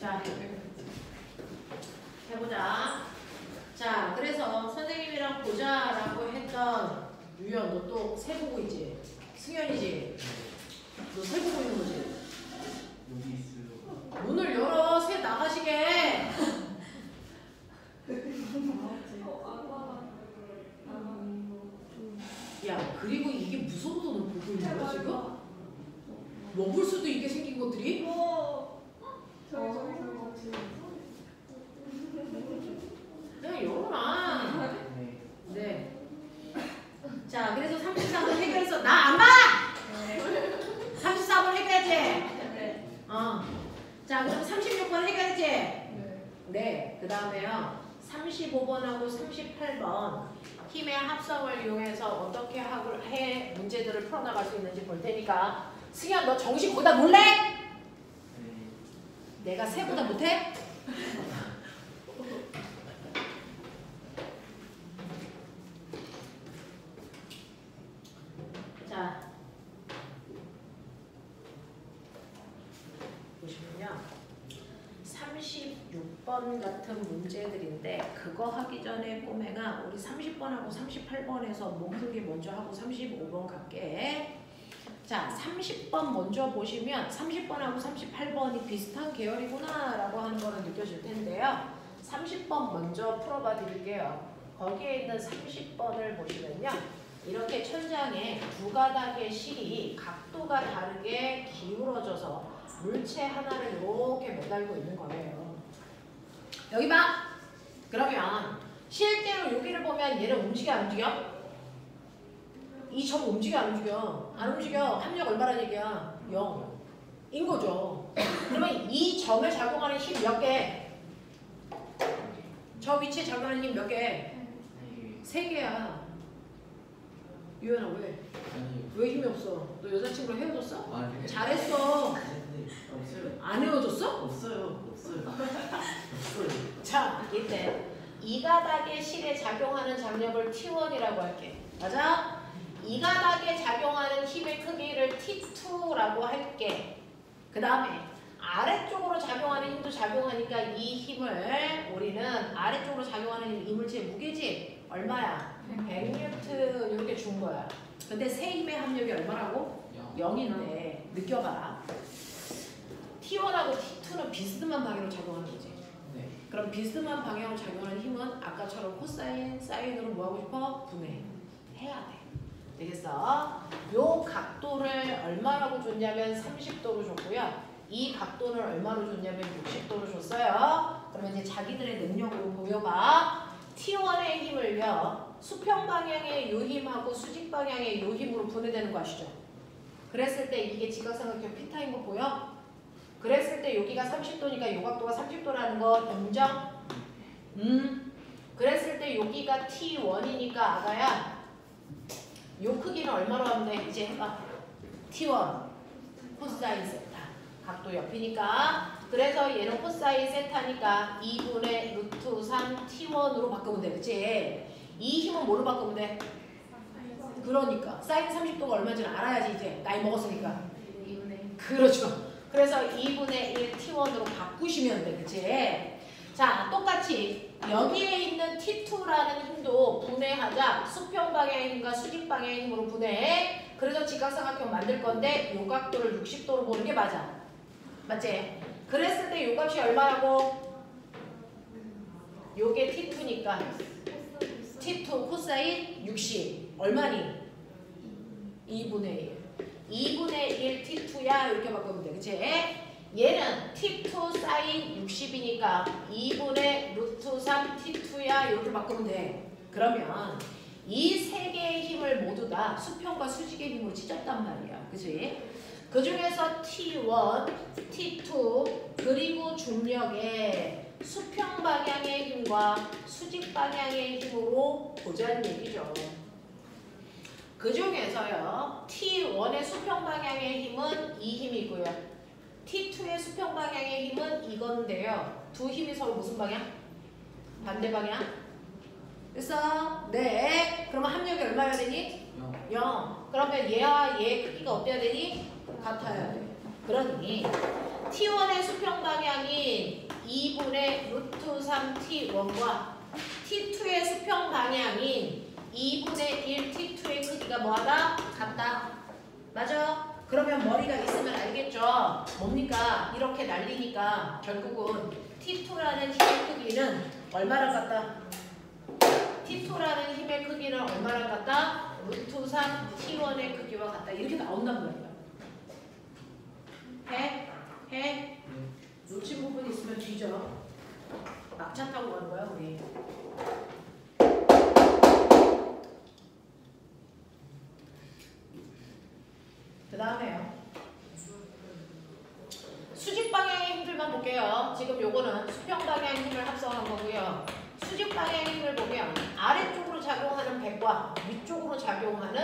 자, 해보자. 자, 그래서 선생님이랑 보자라고 했던 유연, 너 또 새 보고 있지? 승현이지? 너 새 보고 있는 거지? 여기 있어요. 문을 열어, 새 나가시게. 야, 그리고 이게 무서워서 너 보고 있는 거야 지금? 먹을 수도 있게 생긴 것들이? 그냥 열어놔. 네. 자, 그래서 33번 해결해서 나 안 봐! 34번 해결했지? 자, 그럼 36번 해결했지? 네. 그 다음에요. 35번하고 38번 힘의 합성을 이용해서 어떻게 해 문제들을 풀어나갈 수 있는지 볼 테니까 승현 너 정식 거기다 놀래? 내가 새보다 못해? 자, 보시면요. 36번 같은 문제들인데 그거 하기 전에 꼬맹아 우리 30번하고 38번에서 목표기 먼저 하고 35번 갈게. 자, 30번 먼저 보시면 30번하고 38번이 비슷한 계열이구나 라고 하는 거를 느껴질 텐데요. 30번 먼저 풀어봐 드릴게요. 거기에 있는 30번을 보시면요. 이렇게 천장에 두 가닥의 실이 각도가 다르게 기울어져서 물체 하나를 이렇게 매달고 있는 거예요. 여기 봐! 그러면 실제로 여기를 보면 얘는 움직여 안 움직여? 이 점 움직여 안 움직여? 안 움직여. 합력 얼마란 얘기야? 0인 거죠. 그러면 이 점에 작용하는 힘 몇 개? 저 위치에 작용하는 힘 몇 개? 3개야. 유연아 왜? 왜 힘이 없어? 너 여자친구랑 헤어졌어? 잘했어. 안 헤어졌어? 없어요. 자, 이때 이 가닥의 실에 작용하는 장력을 T1이라고 할게. 맞아? 이 가닥에 작용하는 힘의 크기를 T2라고 할게. 그 다음에 아래쪽으로 작용하는 힘도 작용하니까 이 힘을 우리는 아래쪽으로 작용하는 힘, 이물체의 무게지? 얼마야? 100N 이렇게 준 거야. 근데 새 힘의 합력이 얼마라고? 0인데 느껴봐라. T1하고 T2는 비스듬한 방향으로 작용하는 거지. 네. 그럼 비스듬한 방향으로 작용하는 힘은 아까처럼 코사인, 사인으로 뭐 하고 싶어? 분해해야 돼. 되겠어? 요 각도를 얼마라고 줬냐면 30도로 줬고요. 이 각도는 얼마로 줬냐면 60도로 줬어요. 그러면 이제 자기들의 능력으로 보여봐. T1의 힘을요. 수평 방향의 요 힘하고 수직 방향의 요 힘으로 분해되는 거 아시죠? 그랬을 때 이게 지각삼각형 피타인 거 보여? 그랬을 때 여기가 30도니까 요 각도가 30도라는 거 인정? 그랬을 때 여기가 T1이니까 아가야 요 크기는 얼마로 하면 돼? 이제 해봐. T1 코사인 세타 각도 옆이니까 그래서 얘는 코사인 세타니까 2분의 루트 3 T1으로 바꾸면 돼. 그치? 이 힘은 뭐로 바꾸면 돼? 그러니까 사인 30도가 얼마인지는 알아야지 이제 나이 먹었으니까. 2분의 그렇죠. 그래서 2분의 1 T1으로 바꾸시면 돼. 그치? 자, 똑같이 여기에 있는 T2라는 힘도 분해하자. 수평 방향의 힘과 수직 방향의 힘으로 분해해. 그래서 직각삼각형 만들 건데 요 각도를 60도로 보는 게 맞아. 맞지? 그랬을 때 요 값이 얼마라고? 요게 T2니까 T2 코사인 60 얼마니? 2분의 1 2분의 1 T2야 이렇게 바꾸면 돼. 그치? 얘는 T2 사인 60이니까 2분의 루트 3 T2야 이렇게 바꾸면 돼. 그러면 이 세 개의 힘을 모두 다 수평과 수직의 힘으로 찢었단 말이야. 그치? 그 중에서 T1, T2 그리고 중력의 수평 방향의 힘과 수직 방향의 힘으로 보자는 얘기죠. 그 중에서요. T1의 수평 방향의 힘은 이 힘이고요. T2의 수평 방향의 힘은 이건데요. 두 힘이 서로 무슨 방향? 반대 방향? 됐어? 네. 그러면 합력이 얼마여야 되니? 0. 그러면 얘와 얘의 크기가 어때야 되니? 같아야 돼. 그러니 T1의 수평 방향인 2분의 루트 3 T1과 T2의 수평 방향인 2분의 1 T2의 크기가 뭐하다? 같다. 맞아? 그러면 머리가 있으면 알겠죠? 뭡니까? 이렇게 날리니까 결국은 T2라는 힘의 크기는 얼마랑 같다? T2라는 힘의 크기는 얼마랑 같다? 루트 3 T1의 크기와 같다. 이렇게 나온단 말이야. 해? 해? 놓친 부분 있으면 뒤져. 막차 타고 가는 거야 우리. 그 다음에요. 수직 방향의 힘들만 볼게요. 지금 요거는 수평 방향의 힘을 합성한 거고요. 수직 방향의 힘을 보면 아래쪽으로 작용하는 100과 위쪽으로 작용하는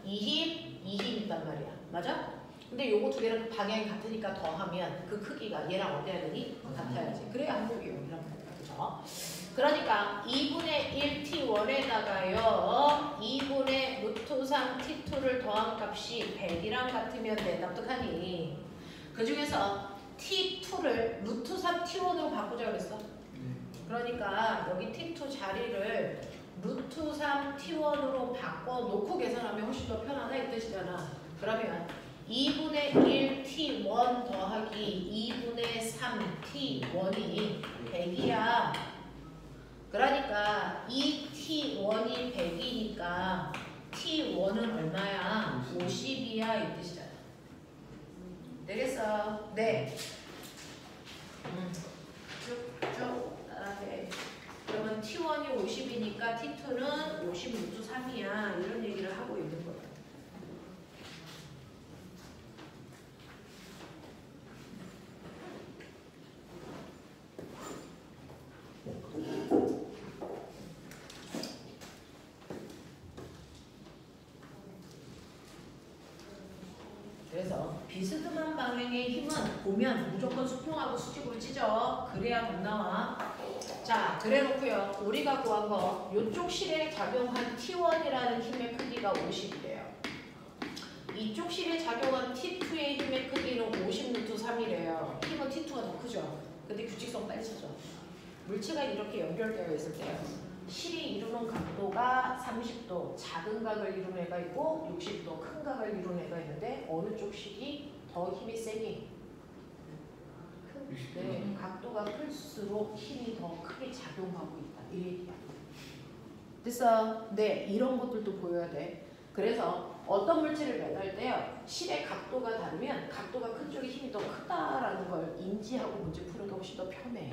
이 힘 있단 말이야. 맞아? 근데 요거 두 개는 방향이 같으니까 더하면 그 크기가 얘랑 어때야 되니? 같아야지. 그래야 한국이 여기랑 같아. 그죠? 그러니까 2분의 1t1에다가요 2분의 루트 3 t2를 더한 값이 100이랑 같으면 돼. 납득하니? 그 중에서 t2를 루트 3 t1으로 바꾸자 그랬어. 그러니까 여기 t2 자리를 루트 3 t1으로 바꿔놓고 계산하면 훨씬 더 편하다 이 뜻이잖아. 그러면 2분의 1 t1 더하기 2분의 3 t1이 100이야. 그러니까 이 T1이 100이니까 T1은 얼마야? 50이야 이 뜻이잖아. 되겠어? 네. 쭉쭉 따라해. 그러면 T1이 50이니까 T2는 50 루트 3이야. 이런 얘기를 하고 있는 거야. 그래서 비스듬한 방향의 힘은 보면 무조건 수평하고 수직으로 치죠. 그래야 답 나와. 자, 그래놓고요. 우리가 구한 거 이쪽 실에 작용한 T1이라는 힘의 크기가 50이래요. 이쪽 실에 작용한 T2의 힘의 크기는 50 루트 3이래요. 힘은 T2가 더 크죠. 근데 규칙성 빨리 찾아. 물체가 이렇게 연결되어 있을 때 실이 이루는 각도가 30도, 작은 각을 이루는 애가 있고 60도, 큰 각을 이루는 애가 있는데 어느 쪽 실이 더 힘이 세니? 네, 각도가 클수록 힘이 더 크게 작용하고 있다. 이 얘기야. 됐어? 네, 이런 것들도 보여야 돼. 그래서 어떤 물체를 매달 때요. 실의 각도가 다르면 각도가 큰 쪽에 힘이 더 크다라는 걸 인지하고 문제 푸는 게 훨씬 더 편해.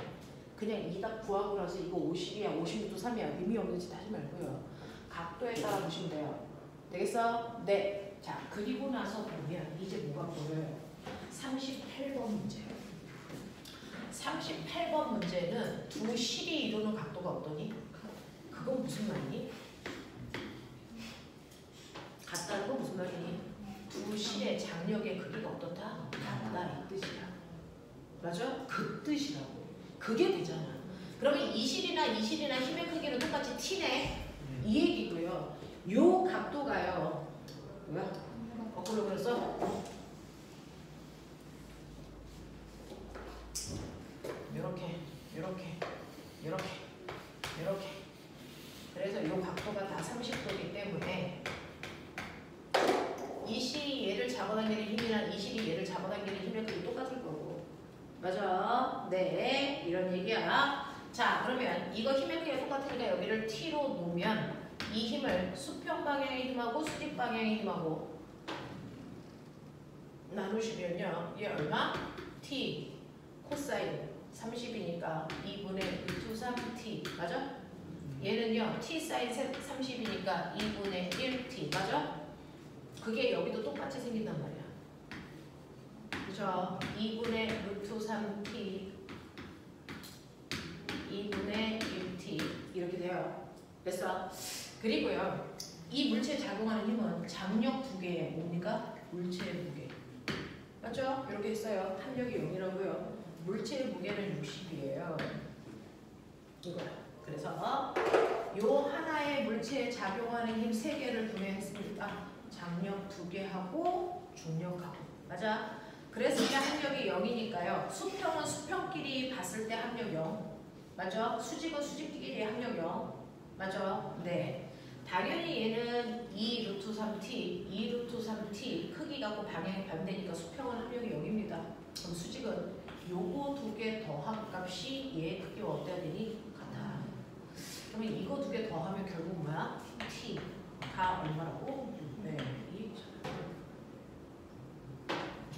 그냥 이 답 구하고 나서 이거 50이야, 50루트 3이야 의미 없는 짓 하지 말고요. 각도에 따라 보시면 돼요. 되겠어? 네. 자, 그리고 나서 보면 이제 뭐가 보여요? 38번 문제예요. 38번 문제는 두 실이 이루는 각도가 어떠니? 그건 무슨 말이니? 같다는 건 무슨 말이니? 두 실의 장력의 크기가 어떻다? 같다 이 뜻이야. 맞아? 그 뜻이라고. 그게 되잖아. 그러면 이 실이나 이 실이나 힘의 크기는 똑같이 t네. 이 얘기고요. 요 각도가요. 뭐야? 거꾸로 그렸어? 요렇게, 요렇게, 요렇게, 요렇게. 그래서 요 각도가 다 30도이기 때문에 이 실이 얘를 잡아당기는 힘이나 이 실이 얘를 잡아당기는 힘의 크기 똑같을 거고. 맞아? 네, 이런 얘기야. 자, 그러면 이거 힘의 크기가 똑같으니까 여기를 t로 놓으면 이 힘을 수평 방향의 힘하고 수직 방향의 힘하고 나누시면요. 얘 얼마? t 코사인 30이니까 2분의 루트 3t 맞아? 얘는요. t 사인 30이니까 2분의 1t 맞아? 그게 여기도 똑같이 생긴단 말이야. 그죠? 2분의 루트 3t 2분의 1t 이렇게 돼요. 됐어? 그리고요. 이 물체에 작용하는 힘은 장력 두 개에 뭡니까? 물체의 무게. 맞죠? 이렇게 있어요. 합력이 0이라고요. 물체의 무게는 60이에요. 이거야. 그래서 요 하나의 물체에 작용하는 힘 3개를 구매했습니다. 장력 2개하고 중력하고. 맞아? 그래서 이게 합력이 0이니까요. 수평은 수평끼리 봤을 때 합력 맞아? 수직은 수직끼리 합력이요. 맞아? 네. 당연히 얘는 2 루트 3t, 2 루트 3t 크기 갖고 방향이 반대니까 수평은 합력이 0입니다. 그럼 수직은 요거 두 개 더한 값이 얘 크기와 어때야 되니? 같아. 그러면 이거 두 개 더하면 결국 뭐야? t가 얼마라고? 네.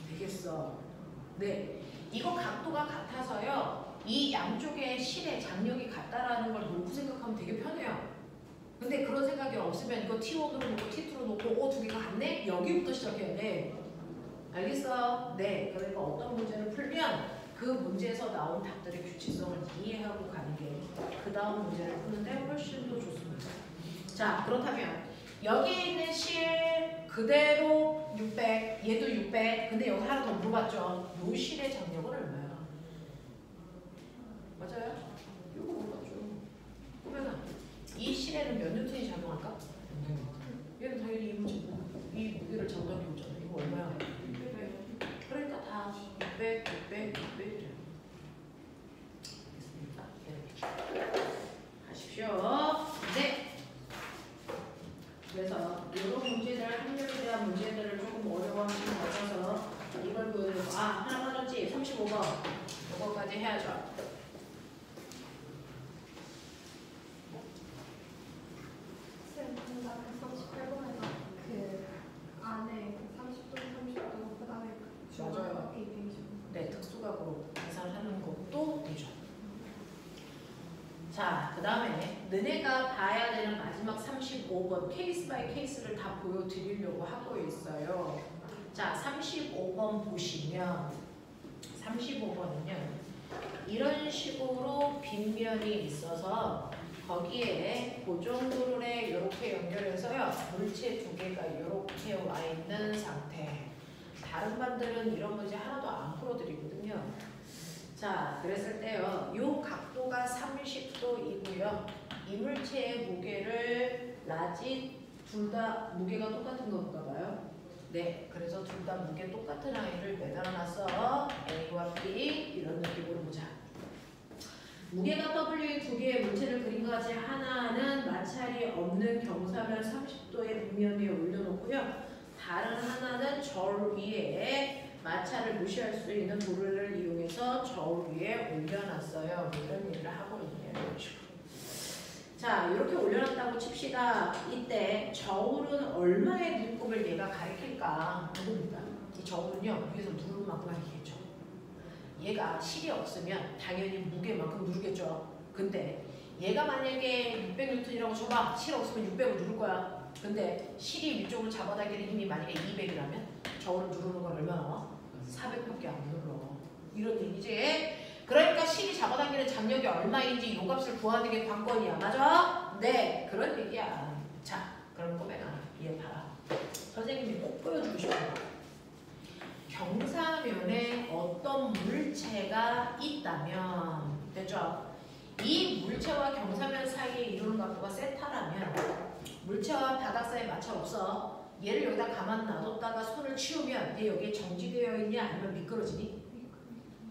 되겠어. 네. 이거 각도가 같아서요. 이 양쪽의 실의 장력이 같다라는 걸 놓고 생각하면 되게 편해요. 근데 그런 생각이 없으면 이거 T1으로 놓고 T2로 놓고 두 개가 같네? 여기부터 시작해야 돼. 알겠어? 네. 그러니까 어떤 문제를 풀면 그 문제에서 나온 답들의 규칙성을 이해하고 가는 게 그 다음 문제를 푸는데 훨씬 더 좋습니다. 자, 그렇다면 여기에 있는 실 그대로 600, 얘도 600. 근데 여기 하나 더 물어봤죠. 요 실의 장력은 얼마야? 맞아요? 요거 물어봤죠. 그러면 이 실에는 몇 뉴턴이 작용할까? 얘는 당연히 이 무게를 장담해 오잖아. 이거 얼마야? 600. 그러니까 다 600, 600, 600. 됐습니까? 네. 하십시오. 네. 그래서 이런 문제들, 합력에 대한 문제들을 조금 어려워하시는 것 같아서 이걸 보여드리고 하나 빠졌지? 35번. 이거까지 해야죠. 쌤, 근데 아까 38번에서 그 안에 30도, 30도, 그 다음에 맞아요. 네, 특수각으로 계산하는 것도 되죠. 자, 그 다음에 너네가 봐야 되는 마지막 35번 케이스 바이 케이스를 다 보여드리려고 하고 있어요. 자, 35번 보시면 35번은요. 이런 식으로 빗면이 있어서 거기에 고정도로에 이렇게 연결해서요. 물체 두 개가 이렇게 와 있는 상태. 다른 반들은 이런 문제 하나도 안 풀어드리거든요. 자, 그랬을 때요. 요 각도가 30도이고요. 이 물체의 무게를 라지 둘 다 무게가 똑같은 건가 봐요. 네, 그래서 둘 다 무게 똑같은 아이를 매달아놨어. A와 B 이런 느낌으로 보자. 무게가 W의 두 개의 물체를 그린 것이 하나는 마찰이 없는 경사면 30도의 빗면 위에 올려놓고요. 다른 하나는 저울 위에 마찰을 무시할 수 있는 도르를 이용해서 저울 위에 올려놨어요. 이런 얘기를 하고 있네요. 이런 식으로. 자, 이렇게 올려놨다고 칩시다. 이때 저울은 얼마의 눈곱을 얘가 가리킬까? 누굽니까? 이 저울은요, 위에서 누를 만큼 가리키겠죠. 얘가 실이 없으면 당연히 무게만큼 누르겠죠. 근데 얘가 만약에 600N이라고 쳐봐. 실 없으면 600을 누를 거야. 근데 실이 위쪽으로 잡아당기는 힘이 만약에 200이라면 저울을 누르는 건 얼마 나와? 400밖에 안 눌러. 이런 얘기지. 그러니까 실이 잡아당기는 장력이 얼마인지 요 값을 구하는 게 관건이야. 맞아? 네, 그런 얘기야. 자, 그럼 꼬매가 얘 봐라. 선생님이 꼭 보여주고 싶어요. 경사면에 어떤 물체가 있다면 됐죠? 이 물체와 경사면 사이에 이루는 각도가 세타라면 물체와 바닥 사이에 마찰 없어. 얘를 여기다 가만 놔뒀다가 손을 치우면 얘 여기에 정지되어 있냐 아니면 미끄러지니?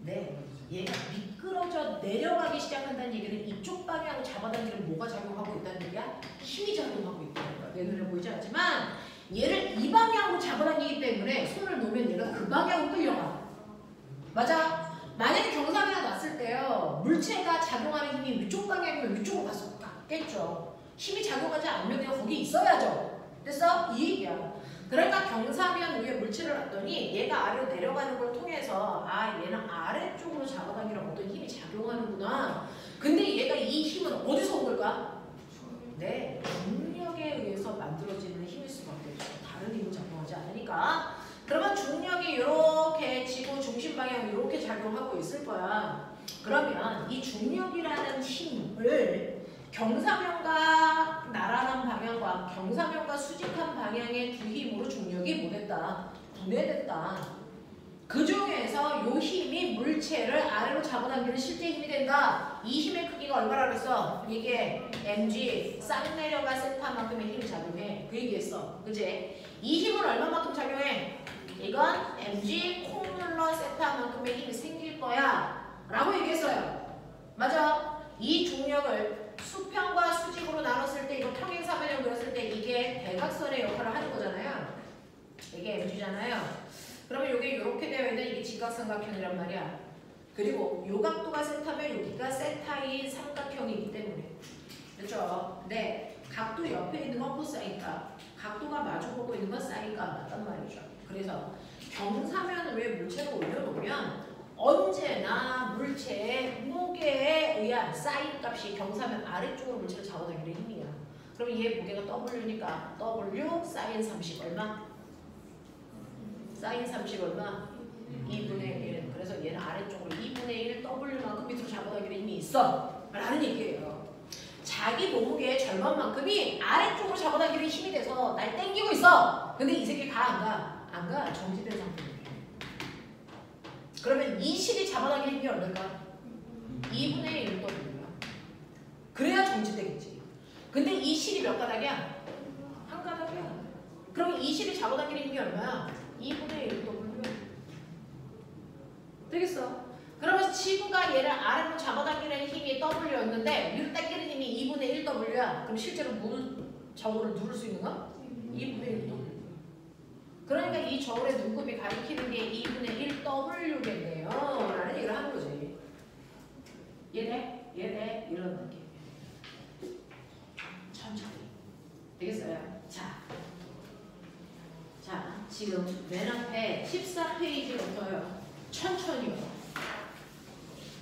네, 얘가 미끄러져 내려가기 시작한다는 얘기는 이쪽 방향으로 잡아당기는 뭐가 작용하고 있다는 얘기야? 힘이 작용하고 있다는 거야. 내 눈에 보이지 않지만 얘를 이 방향으로 잡아당기기 때문에 손을 놓으면 얘가 그 방향으로 끌려가. 맞아? 만약에 경사면에 놨을 때요. 물체가 작용하는 힘이 위쪽 방향이면 위쪽으로 갔겠죠. 힘이 작용하지 않으면 그냥 거기 있어야죠. 됐어? 이 얘기야. 그러니까 경사면 위에 물체를 놨더니 얘가 아래로 내려가는 걸 통해서 얘는 아래쪽으로 잡아당기는 어떤 힘이 작용하는구나. 근데 얘가 이 힘은 어디서 온 걸까? 네, 중력에 의해서 만들어지는 힘일 수밖에 없어. 다른 힘은 작용하지 않으니까. 그러면 중력이 이렇게 지구 중심 방향 이렇게 작용하고 있을 거야. 그러면 이 중력이라는 힘을 경사면과 나란한 방향과 경사면과 수직한 방향의 두 힘으로 중력이 뭐됐다? 분해됐다. 그 중에서 이 힘이 물체를 아래로 잡아당기는 실제 힘이 된다. 이 힘의 크기가 얼마라 그랬어? 이게 mg 싹 내려가 세타만큼의 힘이 작용해. 그 얘기했어. 그치? 이 힘은 얼마만큼 작용해? 이건 mg 콩 눌러 세타만큼의 힘이 생길 거야 라고 얘기했어요. 맞아? 요거를 수평과 수직으로 나눴을 때 이거 평행사변형 그렸을 때 이게 대각선의 역할을 하는 거잖아요. 이게 MG잖아요. 그러면 이게 이렇게 되어 있는 이게 직각삼각형이란 말이야. 그리고 요 각도가 세타면 여기가 세타인 삼각형이기 때문에. 그렇죠? 네. 각도 옆에 있는 건 코사인이니까 각도가 마주보고 있는 건 사인과 맞단 말이죠. 그래서 경사면을 왜 물체로 올려놓으면 언제나 물체의 무게에 의한 사인 값이 경사면 아래쪽으로 물체를 잡아당기는 힘이야. 그럼 얘 무게가 W니까 W 사인 30 얼마? 사인 30 얼마? 2분의 1. 그래서 얘는 아래쪽으로 2분의 1 W만큼 밑으로 잡아당기는 힘이 있어. 라는 얘기예요. 자기 몸무게의 절반만큼이 아래쪽으로 잡아당기는 힘이 돼서 날 땡기고 있어. 근데 이 새끼 가 안 가? 안 가. 정지된 상태예요. 그러면 이 실이 잡아당기는 힘이 얼마일까? 2분의 1 W야. 그래야 정지되겠지. 근데 이 실이 몇 가닥이야? 한 가닥이야. 그럼 이 실이 잡아당기는 힘이 얼마야? 2분의 1 W. 되겠어? 그러면 지구가 얘를 아래로 잡아당기는 힘이 W였는데 위로 당기는 힘이 2분의 1 W야. 그럼 실제로 저울을 누를 수 있는 거? 2분의 1 W. 그러니까 이 저울의 눈곱이 가리키는 게 2분의 1 W겠네요. 라는 얘기를 하는 거지. 얘네? 얘네? 이런 느낌. 천천히. 되겠어요? 자, 지금 맨 앞에 14페이지부터요. 천천히요.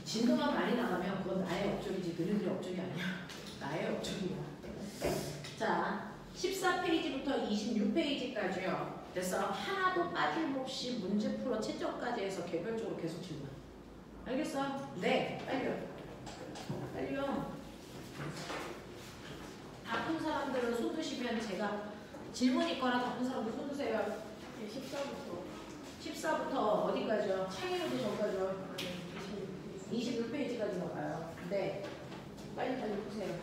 진도가 많이 나가면 그건 나의 업적이지 너희들의 업적이 아니야. 나의 업적이야. 자, 14페이지부터 26페이지까지요. 그래서 하나도 빠짐없이 문제 풀어 채점까지 해서 개별적으로 계속 질문. 알겠어? 네, 빨리요. 빨리요. 바쁜 사람들은 손 드시면 제가 질문 있거나 바쁜 사람들 손 드세요. 14부터 어디까지요? 창의로도 전까지요? 26페이지까지 나가요. 네. 빨리 보세요.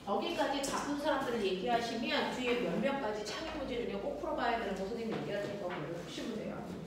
거기까지 바쁜 사람들을 얘기하시면 뒤에 몇몇 가지 창의 문제 중에 꼭 풀어봐야 되는 거 선생님 얘기할 테니까 그걸 푸시면 돼요.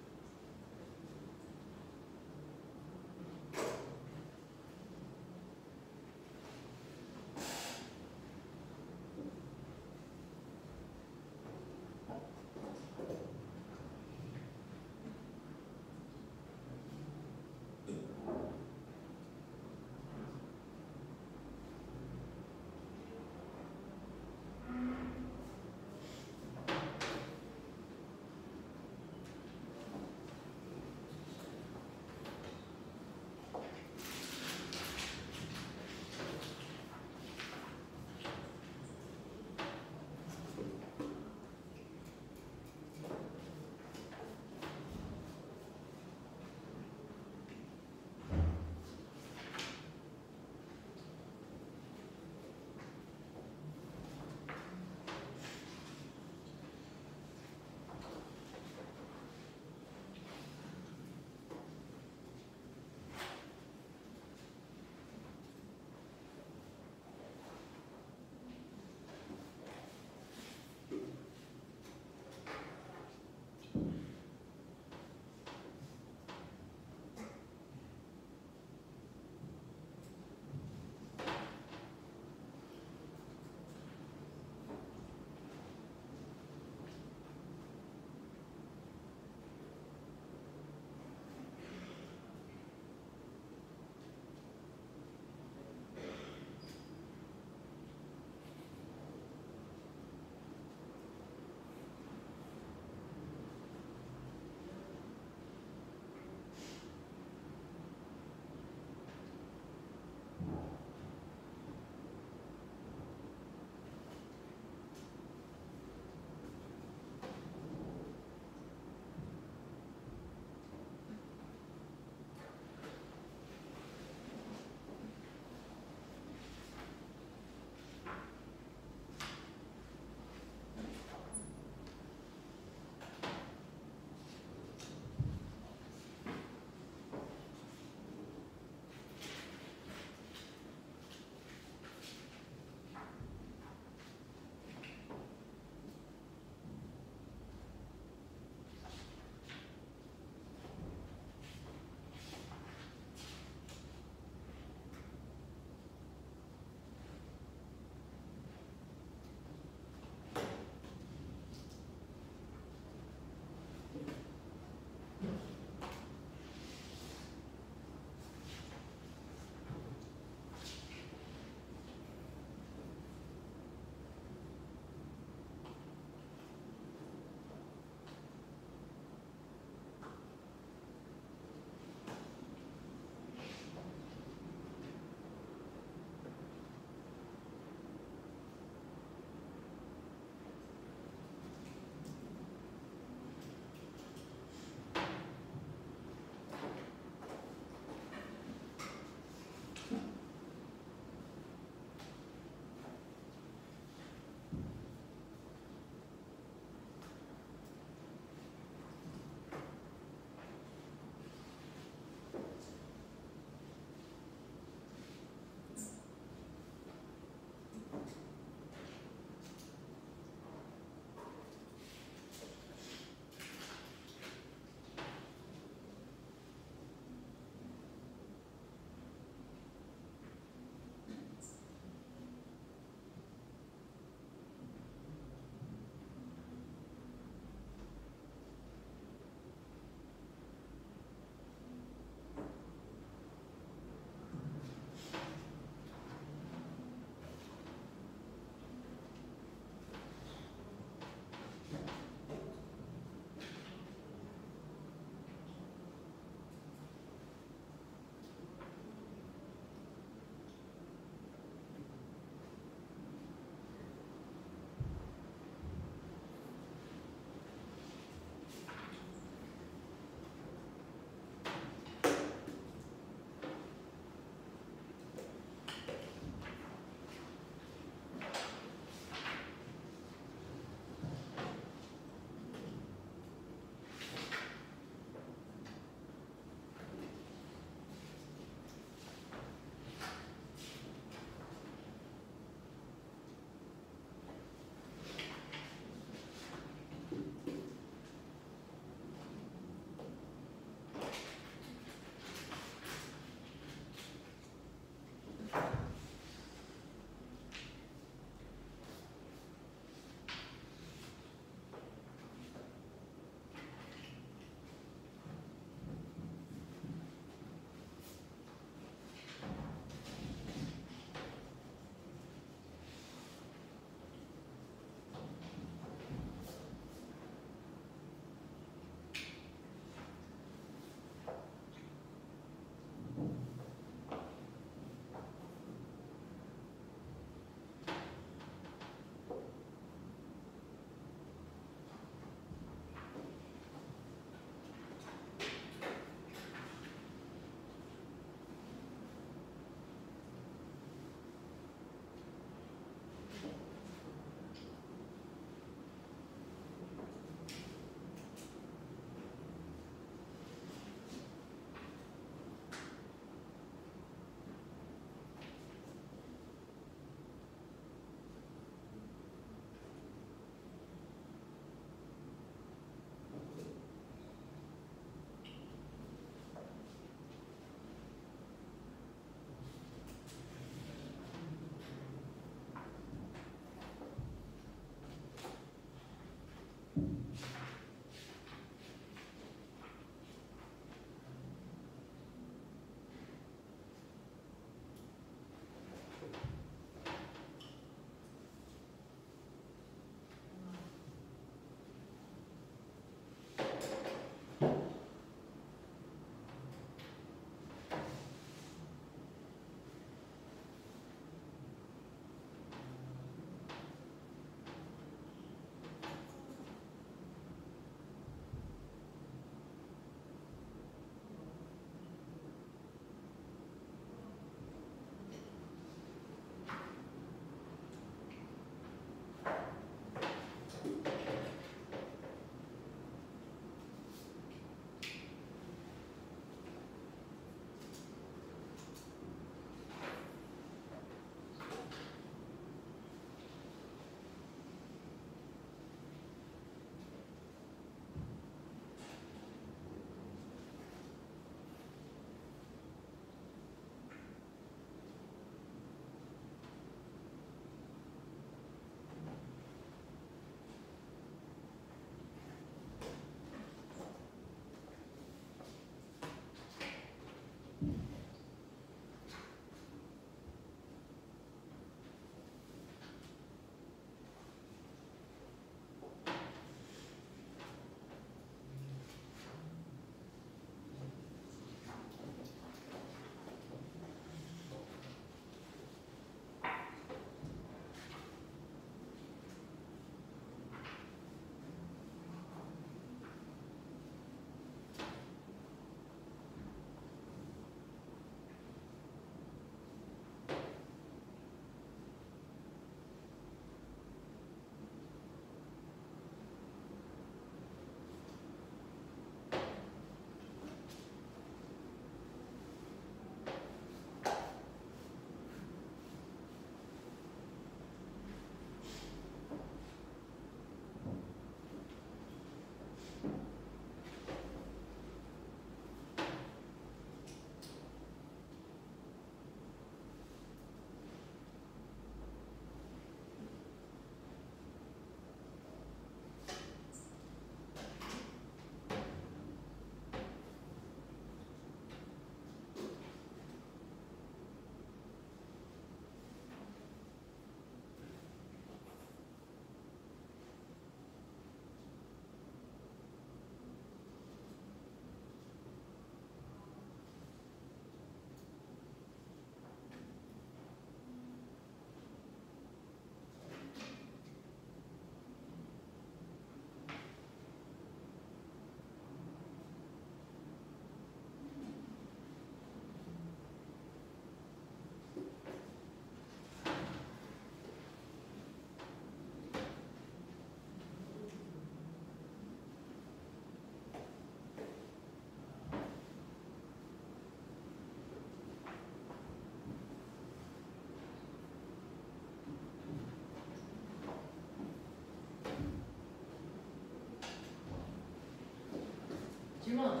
질문.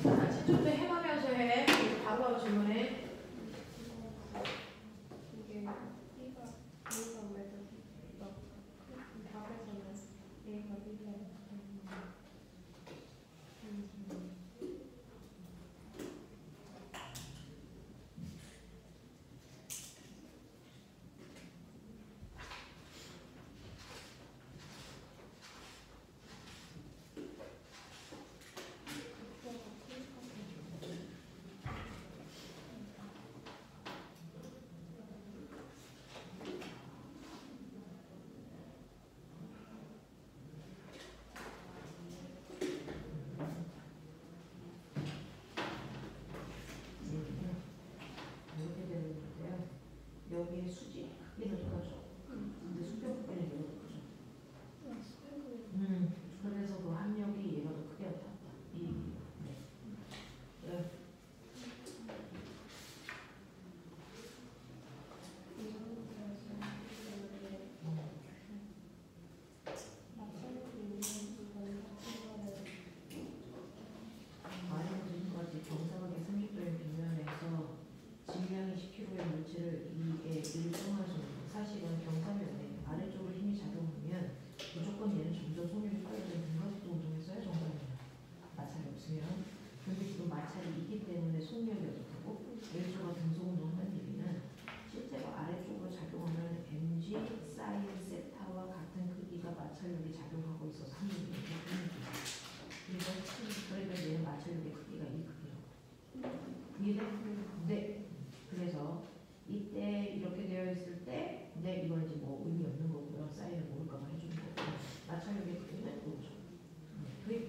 자, 집중도 해가면서 해. 바로바로 질문해. 이게 B가 매듭 답에서는 A가 B가 이렇게 되는 건데요. 여기에 수직 크기는 똑같죠. 근데 수평 크기는 얘가 더 크죠. 그래서 그 합력이 얘가 더 크게 나타났다. 이 네. 네. 많은 지금까지 정상하게 30도인 빗면에서 질량이 10kg의 물체를 이에 일정한 속도, 사실은 경사면에 아래쪽으로 힘이 작용하면 무조건 얘는 점점 속력이 빨라지는 등가속도 운동에서야 정상이야. 마찰이 없으면. 근데 지금 마찰이 있기 때문에 속력이 어떻다고? 왼쪽과 등속 운동하는 얘기는 실제로 아래쪽으로 작용하는 mg 사인 세타와 같은 크기가 마찰력이 작용하고 있어서 하는 얘기예요. 그러니까 얘는 마찰력의 크기가 이 크기라고. 이해돼? 네. 그래서 이때 이렇게 되어 있을 때, 네, 이건 이제 뭐 의미 없는 거고요. 사인을 모를까봐 해주는 거고. 마찰력의 크기는 이거죠. 그 얘기.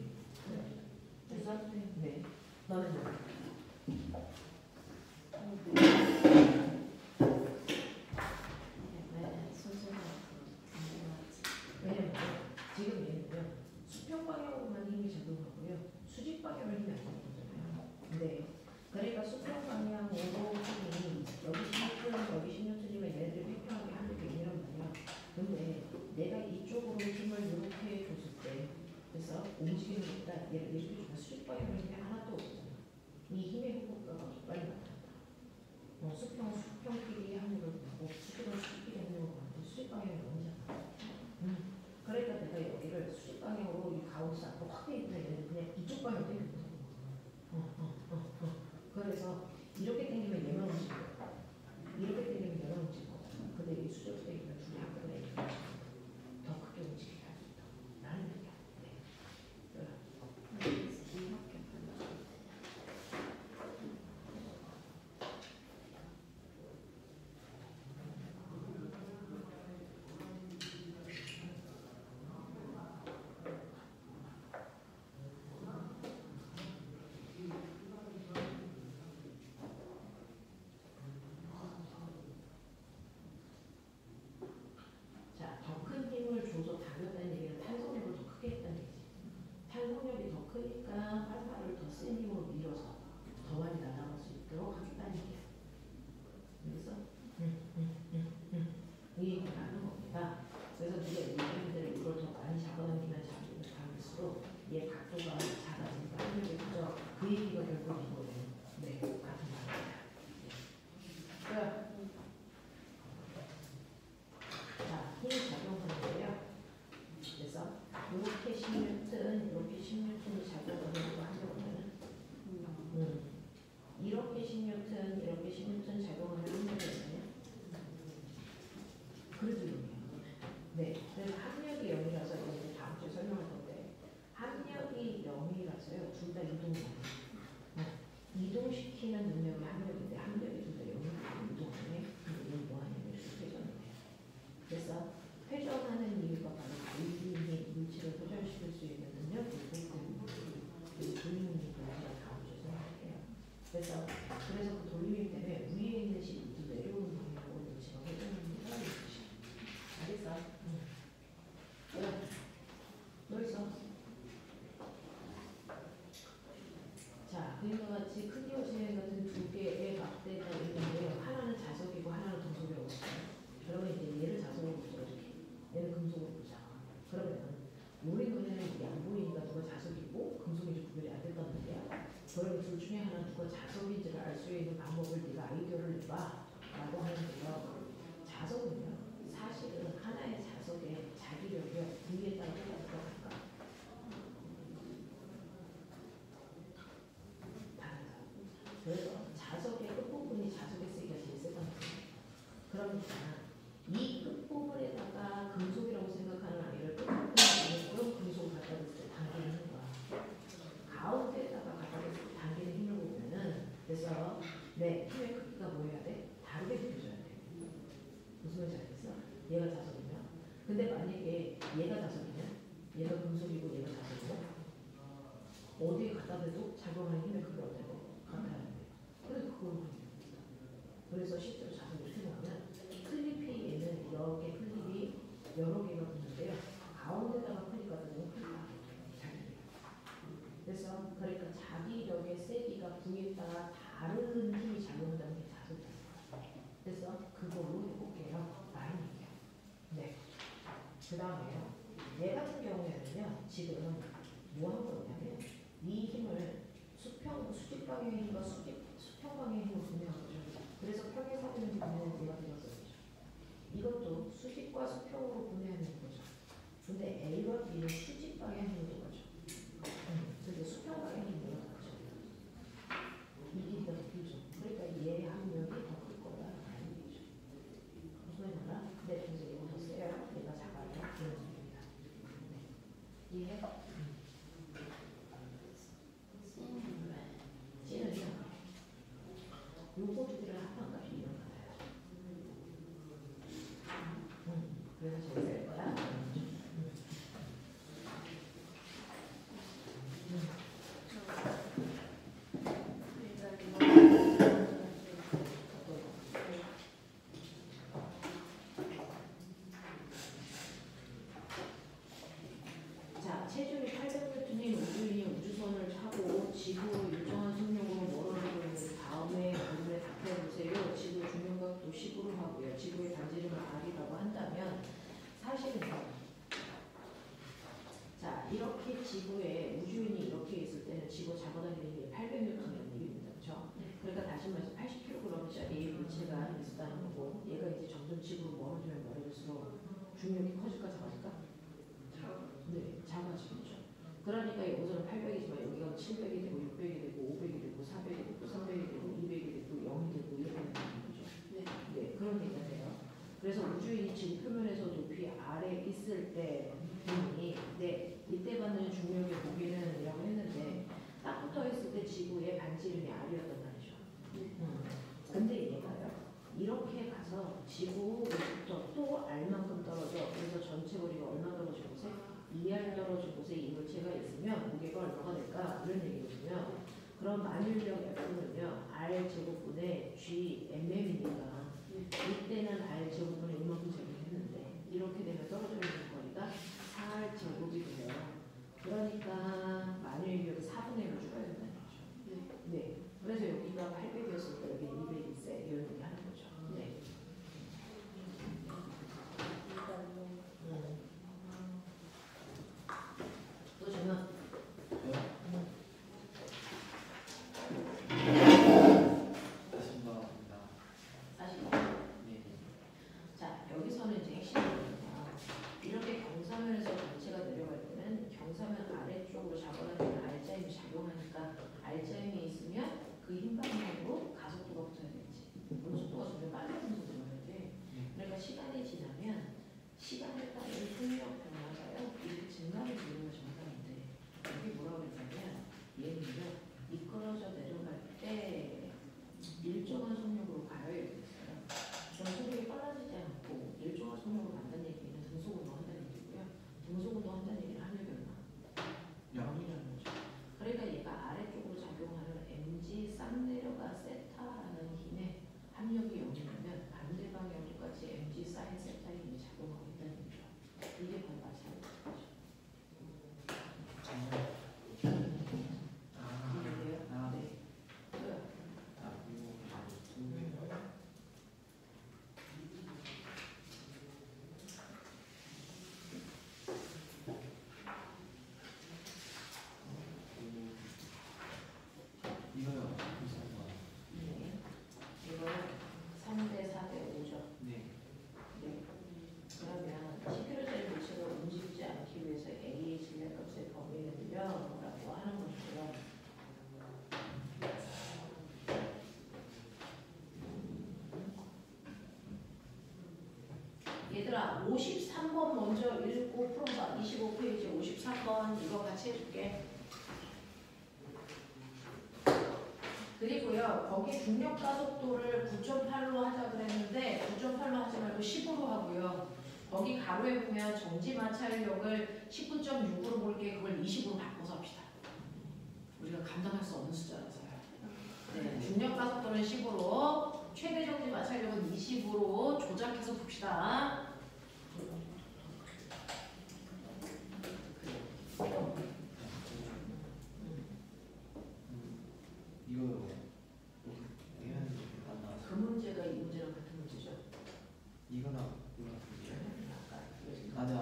됐어? 네. 너는 뭐? 왜냐면 지금 얘는요. 수평 방향으로만 힘이 작용하고요. 수직 방향으로 힘이 안 작용하잖아요. 네. 그러니까 수평 방향으로 힘이 여기 16분, 여기 16분이면 얘네들이 팽팽하게 하는 게 아니란 말이야. 근데 내가 이쪽으로 힘을 이렇게 줬을 때, 그래서 움직이는 것보다 얘를 이렇게 주면 수직 방향으로 힘이 하나도 없잖아. 이 힘의 효과가 빨리 나타난다. 수평끼리 합력을 하고 수직은 수직끼리 합력을 하고 수직 방향이 너무잖아. 그러니까 내가 여기를 수직 방향으로 이 가운데 앞으로 확 빼니까 얘는 그냥 이쪽 방향으로 빼거든. 그래서 이렇게 당기면 얘만 움직여. 이렇게 당기면 얘만 움직여. 근데 이 수직 당기면 둘이 한꺼번에 이렇게 더 크게 움직이게 할 수 있다. 라는 얘기야. 네. 자, 더 큰 힘을 줘서 당겼다는 얘기는 탄성력을 더 크게 했다는 얘기지. 탄성력이 더 크니까 활발을 더 센 힘으로 밀어서 더 많이 날아갈 수 있도록 하겠다는 얘기야. 알겠어? 이 얘기를 하는 겁니다. 그래서 네가 얘네들 이걸 더 많이 잡아당기면 잡을수록 얘 각도가 작아지니까 힘이 크죠. 그 얘기가 결국 이거예요. 네, 같은 말입니다. 네. 자, 힘이 작용하는데요. 그래서 이렇게 10N, 이렇게 10N이 작용하는 한정하면은 이렇게 10N, 이렇게 10N 작용하는 한정이거든요. 그래도 0이에요. 네, 그래서 합력이 0이라서 이제 다음 주에 설명할 건데 합력이 0이라서요. 둘 다 이동을 이동시키는 능력이 합력인데 합력이 둘 다 0이니까 이동하네. 근데 얘는 뭐하냐면 이렇게 회전을 해요. 그래서 회전하는 이유가 바로 돌림이 물체를 회전시킬 수 있는 능력이고 그 돌림이 제가 다음 주에 설명할게요. 그래서 그 돌림이 때문에 위에 있는 식이 내려오는 방향으로 물체가 회전하는 게 알겠어? 얘가 자석이면. 근데 만약에 얘가 자석이면 얘가 금속이고 얘가 자석이면 어디에 갖다 대도 작용하는 힘의 크기가 어때야 돼? 같아야 돼. 그래서 그걸 그래서 실제로 자석을 이렇게 보면 클립이 얘는 이렇게 클립이 여러 개가 붙는데요. 가운데다가 클립 갖다 대면 클립이 잘 돼요. 그래서 그러니까 자기력의 세기가 부에 따라 다른 힘이 작용한다는 게 자석이에요. 그래서 그걸로 해볼게요. 라인이에요. 네. 그 다음에요. 얘 같은 경우에는요. 지금 뭐 한 거냐면 이 힘을 수직 방향의 힘과 수평 방향의 힘을 분해한 거죠. 그래서 평행사변지 분해는 얘가 되었어요. 이것도 수직과 수평으로 분해하는 거죠. 근데 A와 B는 수직 방향의 힘을 거죠. 근데 수평 방향의 힘을 거죠. 이게 더 크죠. 그러니까 얘 합력이 더 클 거다라는 얘기죠. 무슨 말이야? 네, 그래서 이거 더 세요. 얘가 작아요. 그런 얘기입니다. 네. 이해? 찌는 요거 두 개를 합한 값이 이런 거예요. 그래서 제일 셀 거야. 자, 체중이 800N인 우주인이 우주선을 타고 지구 일정한 속력으로 멀어지고 있는 다음에 물에 답해보세요. 지구 중력각도 10으로 하고요. 지구의 반지름을 R이라고 한다면 사실은요. 자, 이렇게 지구에 우주인이 이렇게 있을 때는 지구 잡아당기는 게 800N이라는 얘기입니다. 그렇죠? 그러니까 다시 말해서 80kg짜리 물체가 있었다는 거고 얘가 이제 점점 지구로 멀어지면 멀어질수록 중력이 커질까 작아질까? 네, 작아지겠죠. 그러니까 여기서는 800이지만 여기가 700이 되고 600이 되고 500이 되고 400이 되고 300이 되고 200이 되고 0이 되고 이렇게 되는 거죠. 네, 그런 얘기가 돼요. 그래서 우주인이 지구 표면에서 높이 아래 있을 때 네, 이때 받는 중력의 무게는이라고 했는데 딱 붙어 있을 때 지구의 반지름이 R이었단 말이죠. 근데 얘가요. 이렇게 가서 지구부터 또 R만큼 떨어져. 그래서 전체 거리가 얼마 떨어진 곳에 2R 떨어진 곳에 이 물체가 있으면 무게가 얼마가 될까? 이런 얘기거든요. 그럼 만유인력 F는요. R 제곱분의 G mm이니까 이때는 R 제곱분의 이만큼 제곱했는데 이렇게 되면 떨어져 있는 거리가 4R 제곱이 돼요. 그러니까 만유인력이 4분의 1로 줄어야 된다는 거죠. 네. 그래서 여기가 800이었을 때 여기 200이 세 이런 얘기 하는 거죠. 네. 또 질문? 사실 자, 여기서는 이제 핵심이거든요. 이렇게 경사면에서 전체가 내려갈 때는 경사면 아래쪽으로 잡아당기는 R자임이 작용하니까 R자임이 있으면 그 힘 방향으로 가속도가 붙어야 되겠지. 물론 속도가 점점 빨라지면서 들어가야지. 그러니까 시간이 지나면 시간에 따른 속력 변화가요. 이렇게 증가하는 경우가 정상인데 이게 뭐라고 그랬냐면 얘는요. 미끄러져 내려갈 때 일정한 속력으로 가야 되겠어요. 그럼 속력이 빨라지지 않고 일정한 속력으로 간다는 얘기는 등속운동 한다는 얘기고요. 등속운동 한다는 얘기는 합력이 얼마? 0이라는 거죠. 그러니까 얘가 아래쪽으로 작용하는 mg 쌍 내려가 세타라는 힘에 합력이 0이면 반대 방향 똑같이 mg 사인 세타 힘이 작용하고 있다는 얘기죠. 이게 거의 마찬가지죠. 이해돼요? 네. 이거요. 네. 이거는 3대 4대 5죠. 네. 네. 그러면 10kg짜리 물체가 움직이지 않기 위해서 A의 질량값의 범위는요 라고 하는 것이고요. 얘들아 53번 먼저 읽고 풀어봐. 25페이지 53번 이거 같이 해줄게. 그리고요 거기 중력 가속도를 9.8로 하자 그랬는데 9.8로 하지 말고 10으로 하고요. 거기 가로에 보면 정지 마찰력을 19.6으로 볼게 그걸 20으로 바꿔서 합시다. 우리가 감당할 수 없는 숫자라서요. 네, 중력 가속도는 10으로 최대 정지 마찰력은 20으로 조작해서 봅시다. 이거 해야 되는 안 나왔어. 그 문제가 이 문제랑 같은 문제죠. 이거랑 이거랑 틀리죠? 맞아.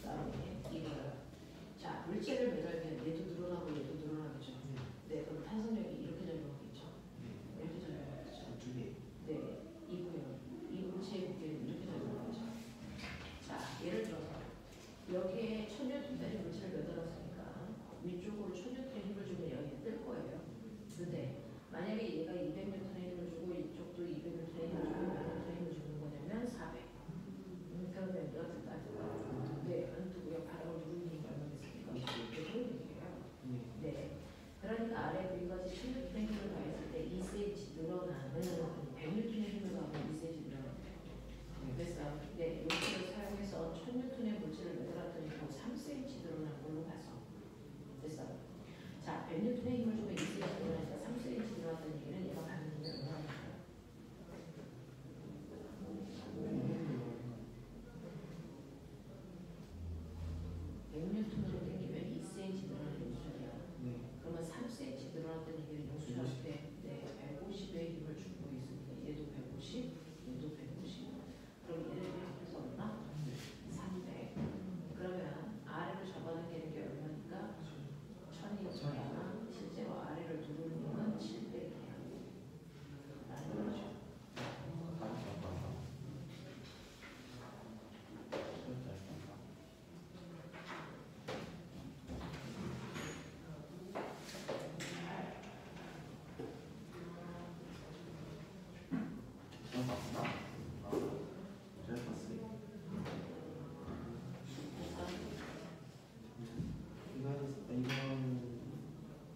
그다음에 이거요. 자, 물체를 매달면 얘도 늘어나고 얘도 늘어나겠죠. 네, 그럼 탄성력이 이렇게 작용하겠죠. 이렇게 작용하겠죠. 두 개. 네, 이고요. 이 물체의 무게는 이렇게 작용하겠죠. 자, 예를 들어서 여기에 1000N짜리 물체를 매달았으니까 위쪽으로 1000N의 힘을 주면 여기 뜰 거예요. 근데 만약에 얘가 200N의 힘을 주고 이쪽도 200N의 힘을 주고 몇 N의 힘을 주는 거냐면 400. 그러면 몇 뜰까? 네, 안 뜨고요. 바닥을 누르는 힘이 얼마 됐습니까? 100N이에요. 네. 그러니까 아래 위까지 1000N의 힘을 가했을 때 2cm 늘어나는 100N의 힘을 가하면 2cm 늘어나는 됐어. 네, 요거를 사용해서 1000N의 물질을 매달았더니 3cm 늘어난 걸로 가서 됐어. 자, 100N의 힘을 주면 2cm 늘어나니까 3cm 늘어났다는 얘기는 얘가 받는 힘이 얼마나 될까요? 100N으로 당기면 2cm 늘어나는 용수절이야. 그러면 3cm 늘어났다는 얘기는 용수절 때 150의 힘을 주고 있으니까 얘도 150, 얘도 150. 그럼 얘를 합해서 얼마? 300. 그러면 아래로 잡아당기는 게 얼마니까? 1000이니까 실제로 아래를 누르는 건 700이야. 라는 거죠.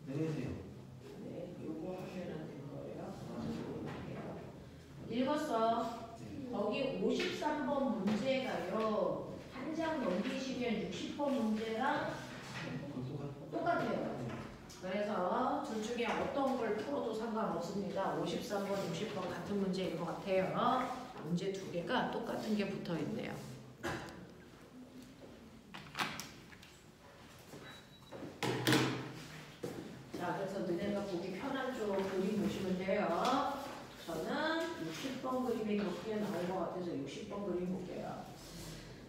네, 요거 하면 된 거예요. 읽었어. 거기 53번 문제가요. 한 장 넘기시면 60번 문제랑 똑같아요. 그래서 둘 중에 어떤 걸 풀어도 상관없습니다. 53번, 60번 같은 문제인 것 같아요. 문제 두 개가 똑같은 게 붙어 있네요. 자, 그래서 너네가 보기 편한 쪽 그림 보시면 돼요. 저는 60번 그림이 더 크게 나올 것 같아서 60번 그림 볼게요.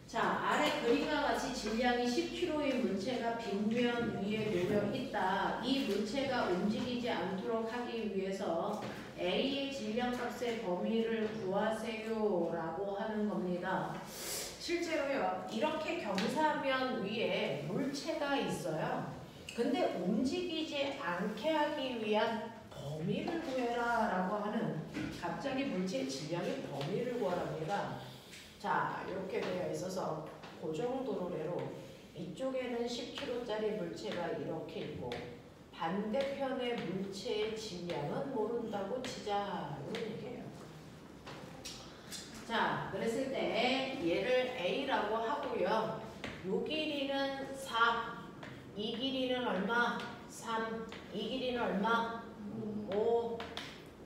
자, 아래 그림과 같이 질량이 10kg의 물체가 빗면 위에 놓여 있다. 이 물체가 움직이지 않도록 하기 위해서 A의 질량값의 범위를 구하세요 라고 하는 겁니다. 실제로요, 이렇게 경사면 위에 물체가 있어요. 근데 움직이지 않게 하기 위한 범위를 구해라 라고 하는, 갑자기 물체의 질량의 범위를 구하랍니다. 자, 이렇게 되어 있어서 그 정도로 이쪽에는 10kg짜리 물체가 이렇게 있고 반대편의 물체의 질량은 모른다고 치자 이런 얘기예요. 자, 그랬을 때 얘를 A라고 하고요. 요 길이는 4, 이 길이는 얼마? 3, 이 길이는 얼마? 5.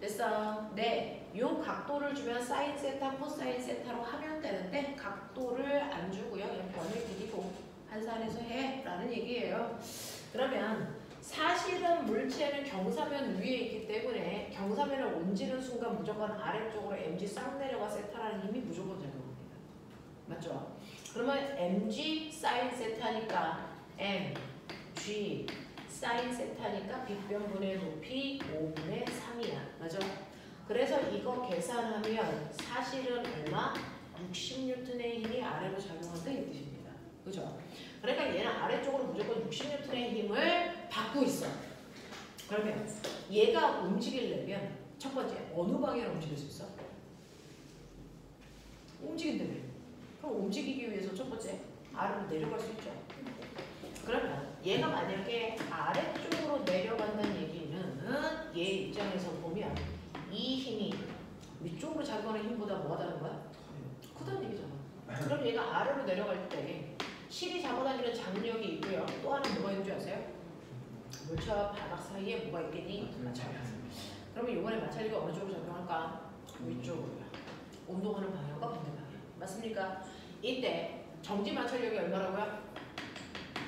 됐어. 네. 요 각도를 주면 사인 세타, 코사인 세타로 하면 되는데 각도를 안 주고요. 그냥 변을 그리고 한산해서 해 라는 얘기예요. 그러면 사실은 물체는 경사면 위에 있기 때문에 경사면을 옮기는 순간 무조건 아래쪽으로 mg 싹 내려가 세타라는 힘이 무조건 작용합니다. 맞죠? 그러면 mg 사인 세타니까 mg 사인 세타니까 빗변분의 높이 5분의 3이야. 맞아? 그래서 이거 계산하면 사실은 얼마? 60N의 힘이 아래로 작용한다 이 뜻입니다. 그죠? 그러니까 얘는 아래쪽으로 무조건 60N의 힘을 받고 있어. 그러면 얘가 움직이려면 첫 번째 어느 방향으로 움직일 수 있어? 움직인다며. 그럼 움직이기 위해서 첫 번째 아래로 내려갈 수 있죠. 그러면 얘가 만약에 아래쪽으로 내려간다는 얘기는 얘 입장에서 보면 이 힘이 위쪽으로 작용하는 힘보다 뭐가 다른 거야? 크다는 그럼 얘가 아래로 내려갈 때 실이 잡아다니는 장력이 있고요. 또 하나 뭐가 있는 줄 아세요? 물체와 바닥 사이에 뭐가 있겠니? 마찰력. 그러면 이번에 마찰력이 어느 쪽으로 작용할까? 위쪽으로요. 운동하는 방향과 반대 방향. 맞습니까? 이때 정지 마찰력이 얼마라고요?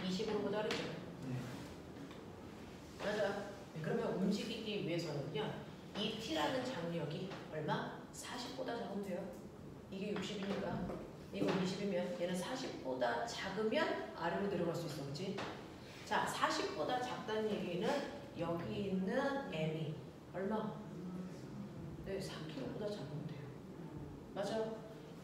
20으로 보자 그랬죠? 네. 맞아요. 그러면 움직이기 위해서는요. 이 T라는 장력이 얼마? 40보다 작으면 돼요. 이게 60이니까 이건 20이면 얘는 40보다 작으면 아래로 내려갈 수 있어. 그치? 자, 40보다 작다는 얘기는 여기 있는 M이 얼마? 네, 4kg보다 작으면 돼요. 맞아?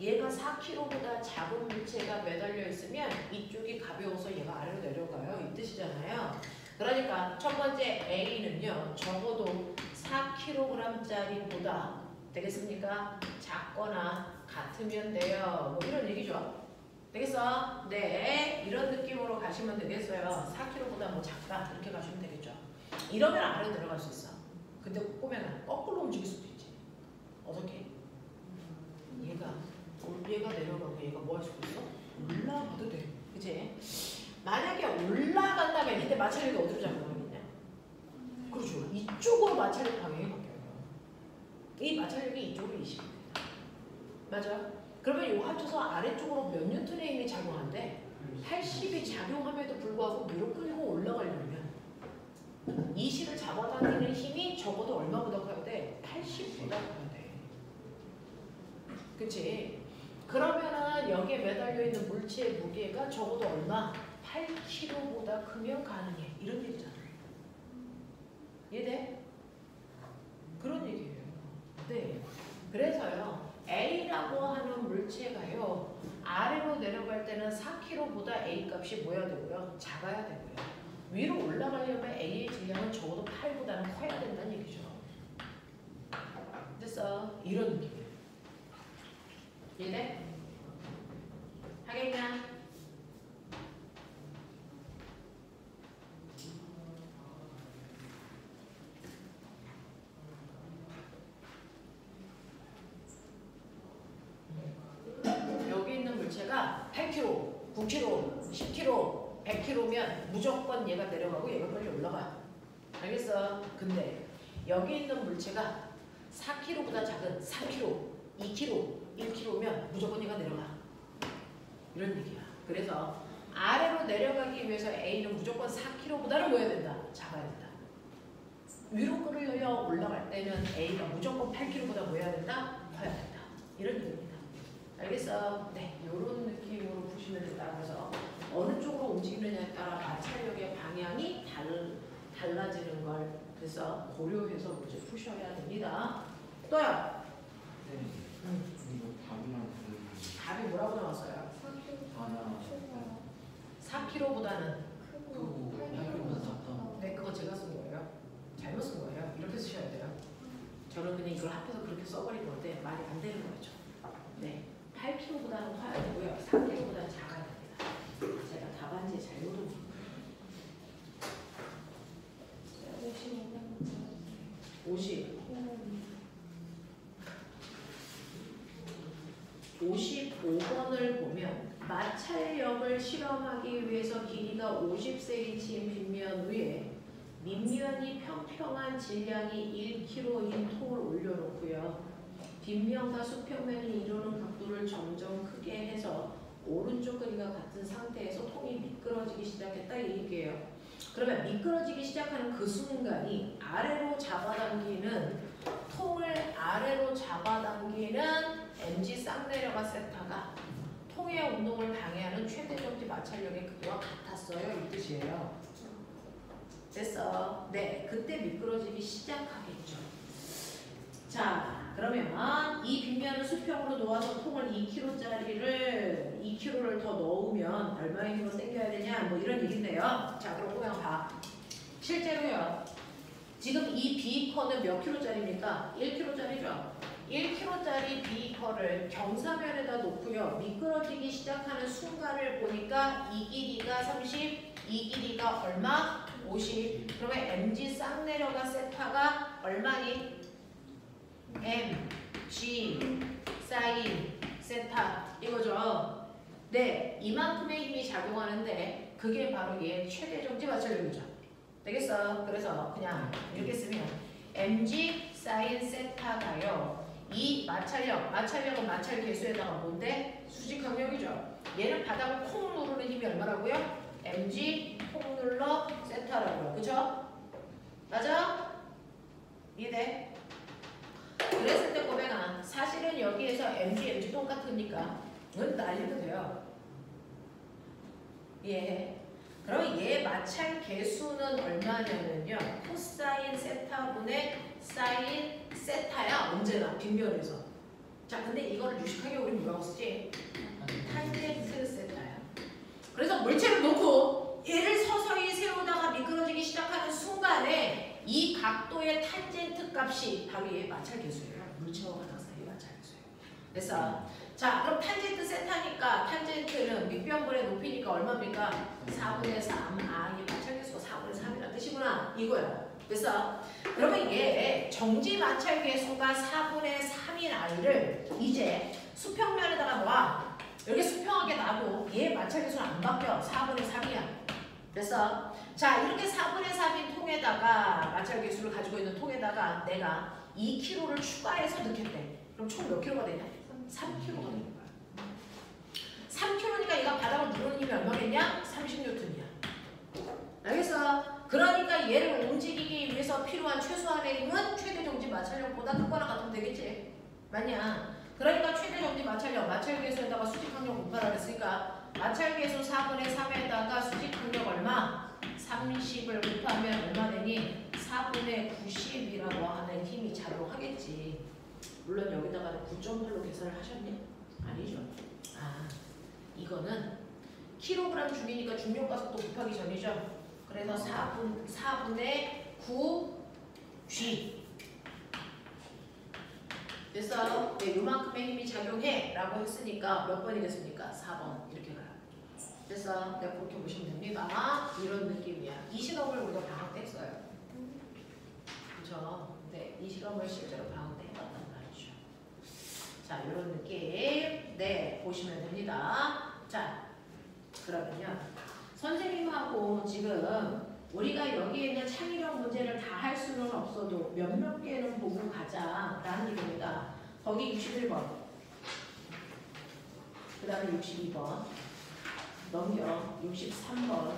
얘가 4kg보다 작은 물체가 매달려 있으면 이쪽이 가벼워서 얘가 아래로 내려가요. 이 뜻이잖아요. 그러니까 첫 번째 A는요. 적어도 4kg짜리보다 되겠습니까? 작거나 같으면 돼요. 뭐 이런 얘기죠. 되겠어? 네. 이런 느낌으로 가시면 되겠어요. 4kg보다 뭐 작다. 이렇게 가시면 되겠죠. 이러면 아래로 내려갈 수 있어. 근데 꼬매는 거꾸로 움직일 수도 있지. 어떻게? 얘가 내려가고 얘가 뭐 할 수도 있어? 올라가도 돼. 그치? 만약에 올라간다면 이때 마찰력이 어디로 작용하겠냐? 그렇죠. 이쪽으로 마찰력 방향이 바뀌어요. 이 마찰력이 이쪽으로 20입니다. 맞아? 그러면 이거 합쳐서 아래쪽으로 몇 뉴턴의 힘이 작용한대? 80이 작용함에도 불구하고 위로 끌고 올라가려면 이 실을 잡아당기는 힘이 적어도 얼마보다 커야 돼? 80보다 커야 돼. 그치? 그러면은 여기에 매달려 있는 물체의 무게가 적어도 얼마? 8kg보다 크면 가능해. 이런 얘기잖아. 이해돼? 그런 얘기예요. 네. 그래서요. A라고 하는 물체가요. 아래로 내려갈 때는 4kg보다 A 값이 뭐야 되고요? 작아야 되고요. 위로 올라가려면 A의 질량은 적어도 8보다는 커야 된다는 얘기죠. 됐어? 이런 느낌이에요. 이해돼? 하겠냐? 여기 있는 물체가 8kg, 9kg, 10kg, 100kg면 무조건 얘가 내려가고 얘가 빨리 올라가. 알겠어? 근데 여기 있는 물체가 4kg보다 작은 3kg, 2kg, 1kg면 무조건 얘가 내려가. 이런 얘기야. 그래서 아래로 내려가기 위해서 A는 무조건 4kg보다는 뭐 해야 된다? 작아야 된다. 위로 끌려 올라갈 때는 A가 무조건 8kg보다 뭐 해야 된다? 커야 된다. 이런 얘기입니다. 알겠어? 네. 이런 느낌으로 보시면 된다. 그래서 어느 쪽으로 움직이느냐에 따라 마찰력의 방향이 달라지는 걸 그래서 고려해서 문제 푸셔야 됩니다. 또요. 네. 이거 답이랑 답이 뭐라고 나왔어요? 4kg보다는 크고 8kg보다 작다. 네, 그거 제가 쓴 거예요. 잘못 쓴 거예요. 이렇게 쓰셔야 돼요. 저는 그냥 이걸 합해서 그렇게 써버린 건데 말이 안 되는 거죠. 네, 8kg보다는 커야 되고요. 4kg보다는 작아야 됩니다. 제가 답안지에 잘못 온 거예요. 55번을 보면 마찰력을 실험하기 위해서 길이가 50cm인 빗면 위에 밑면이 평평한 질량이 1kg인 통을 올려놓고요. 빗면과 수평면이 이루는 각도를 점점 크게 해서 오른쪽 그림과 같은 상태에서 통이 미끄러지기 시작했다 이 얘기예요. 그러면 미끄러지기 시작하는 그 순간이 아래로 잡아당기는 통을 아래로 잡아당기는 mg 싹 내려가 세타가 통의 운동을 방해하는 최대 정지 마찰력의 그거와 같았어요. 이 뜻이에요. 됐어. 네, 그때 미끄러지기 시작하겠죠. 자, 그러면 이 빗면을 수평으로 놓아서 통을 2kg를 더 넣으면 얼마의 힘으로 당겨야 되냐 뭐 이런 얘기인데요. 자, 그럼 그냥 봐. 실제로요. 지금 이 비커는 몇 킬로짜리입니까? 1kg짜리죠. 1kg짜리 비커를 경사면에다 놓고요. 미끄러지기 시작하는 순간을 보니까 이 길이가 30, 이 길이가 얼마? 50. 그러면 mg 싹 내려가 세타가 얼마니? mg 사인 세타 이거죠. 네, 이만큼의 힘이 작용하는데 그게 바로 얘 최대 정지 마찰력이죠. 되겠어? 그래서 그냥 이렇게 쓰면 mg 사인 세타가요. 이 마찰력은 마찰 계수에다가 뭔데? 수직 강력이죠. 얘는 바닥을 콩 누르는 힘이 얼마라고요? mg 콩 눌러 세타라고요. 그죠? 맞아? 이해돼? 그랬을 때 꼬맹아 사실은 여기에서 mg 똑같으니까 은 날리면 돼요. 이해해? 그럼 얘 마찰 계수는 얼마냐면요. 코사인 세타분의 사인 세타야. 언제나 빗면에서. 자 근데 이거를 유식하게 우리 뭐라고 쓰지? 탄젠트 세타야. 그래서 물체를 놓고 얘를 서서히 세우다가 미끄러지기 시작하는 순간에 이 각도의 탄젠트 값이 바로 얘의 마찰 계수예요. 물체와 가상 사이의 마찰 계수예요. 그래서 자 그럼 탄젠트 세타니까 탄젠트는 밑변분의 높이니까 얼마입니까? 4분의 3. 아, 이 마찰 계수가 4분의 3이라는 뜻이구나. 이거야. 그래서 그러면 얘 정지 마찰 계수가 4분의 3인 아이를 이제 수평면에다가 놔. 이렇게 수평하게 놔도 얘 마찰 계수는 안 바뀌어. 4분의 3이야. 그래서 자 이렇게 4분의 3인 통에다가 마찰 계수를 가지고 있는 통에다가 내가 2kg를 추가해서 넣겠대. 그럼 총 몇 킬로가 되냐? 3kg가 되는 거야. 3kg니까 얘가 바닥을 누르는 힘이 얼마겠냐? 30N이야. 알겠어? 그러니까 얘를 움직이기 위해서 필요한 최소한의 힘은 최대 정지 마찰력보다 크거나 같으면 되겠지? 맞냐? 그러니까 최대 정지 마찰력, 마찰 계수에다가 수직 강력 곱하라 그랬으니까 마찰 계수 4분의 3에다가 수직 강력 얼마? 30을 곱하면 얼마 되니? 4분의 90이라고 하는 힘이 작용하겠지. 물론 여기다가는 9.8로 계산을 하셨니? 아니죠. 아, 이거는 킬로그램 중이니까 중력 가속도 곱하기 전이죠. 그래서 4분의 9 G. 그래서 네, 요만큼의 힘이 작용해 라고 했으니까 몇 번이겠습니까? 4번 이렇게 가요. 그래서 네, 그렇게 보시면 됩니다. 이런 느낌이야. 이 시험을 우리가 방학 때 했어요. 그렇죠? 네, 이 시험을 실제로 방학 때 해봤단 말이죠. 자, 이런 느낌 네 보시면 됩니다. 자, 그러면요 선생님하고 지금 우리가 여기에 있는 창의력 문제를 다 할 수는 없어도 몇몇 개는 보고 가자라는 얘기입니다. 거기 61번 그 다음에 62번 넘겨 63번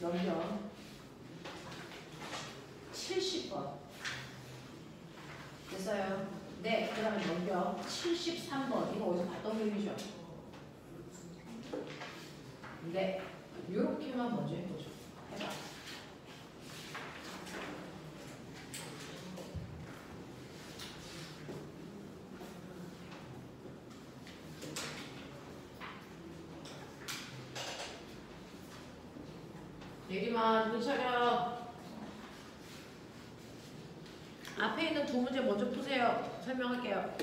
넘겨 70번 됐어요? 네, 그 다음에 넘겨 73번 이거 어디서 봤던 그림이죠? 네, 이렇게만 먼저 해보죠. 해봐. 예림아, 눈 차려. 앞에 있는 두 문제 먼저 푸세요. 설명할게요.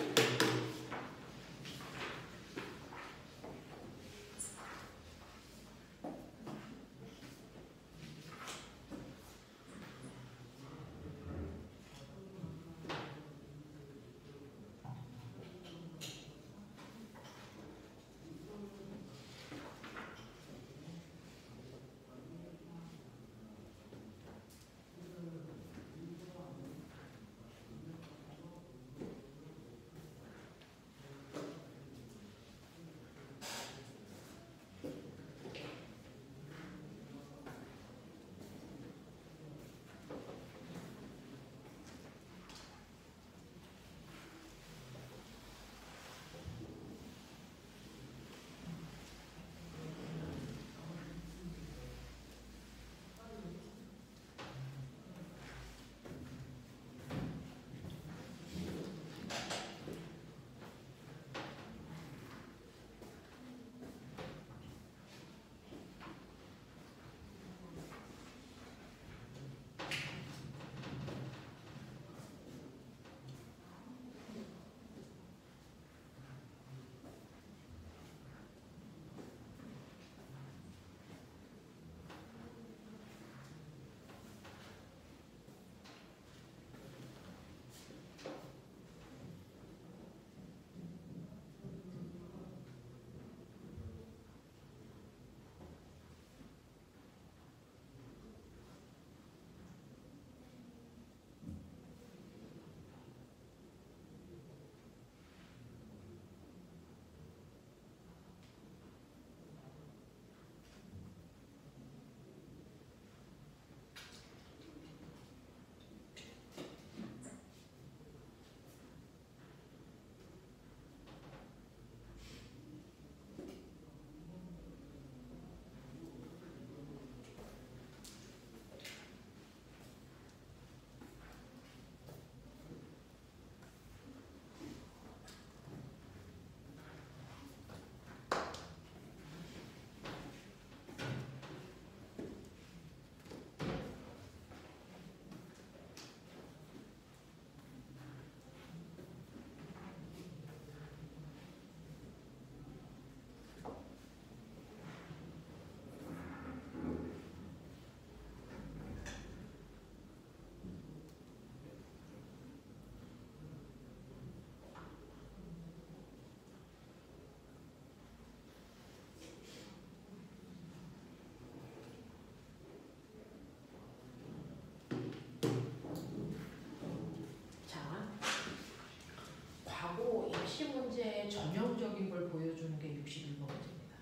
보여주는 게 61번 문제입니다.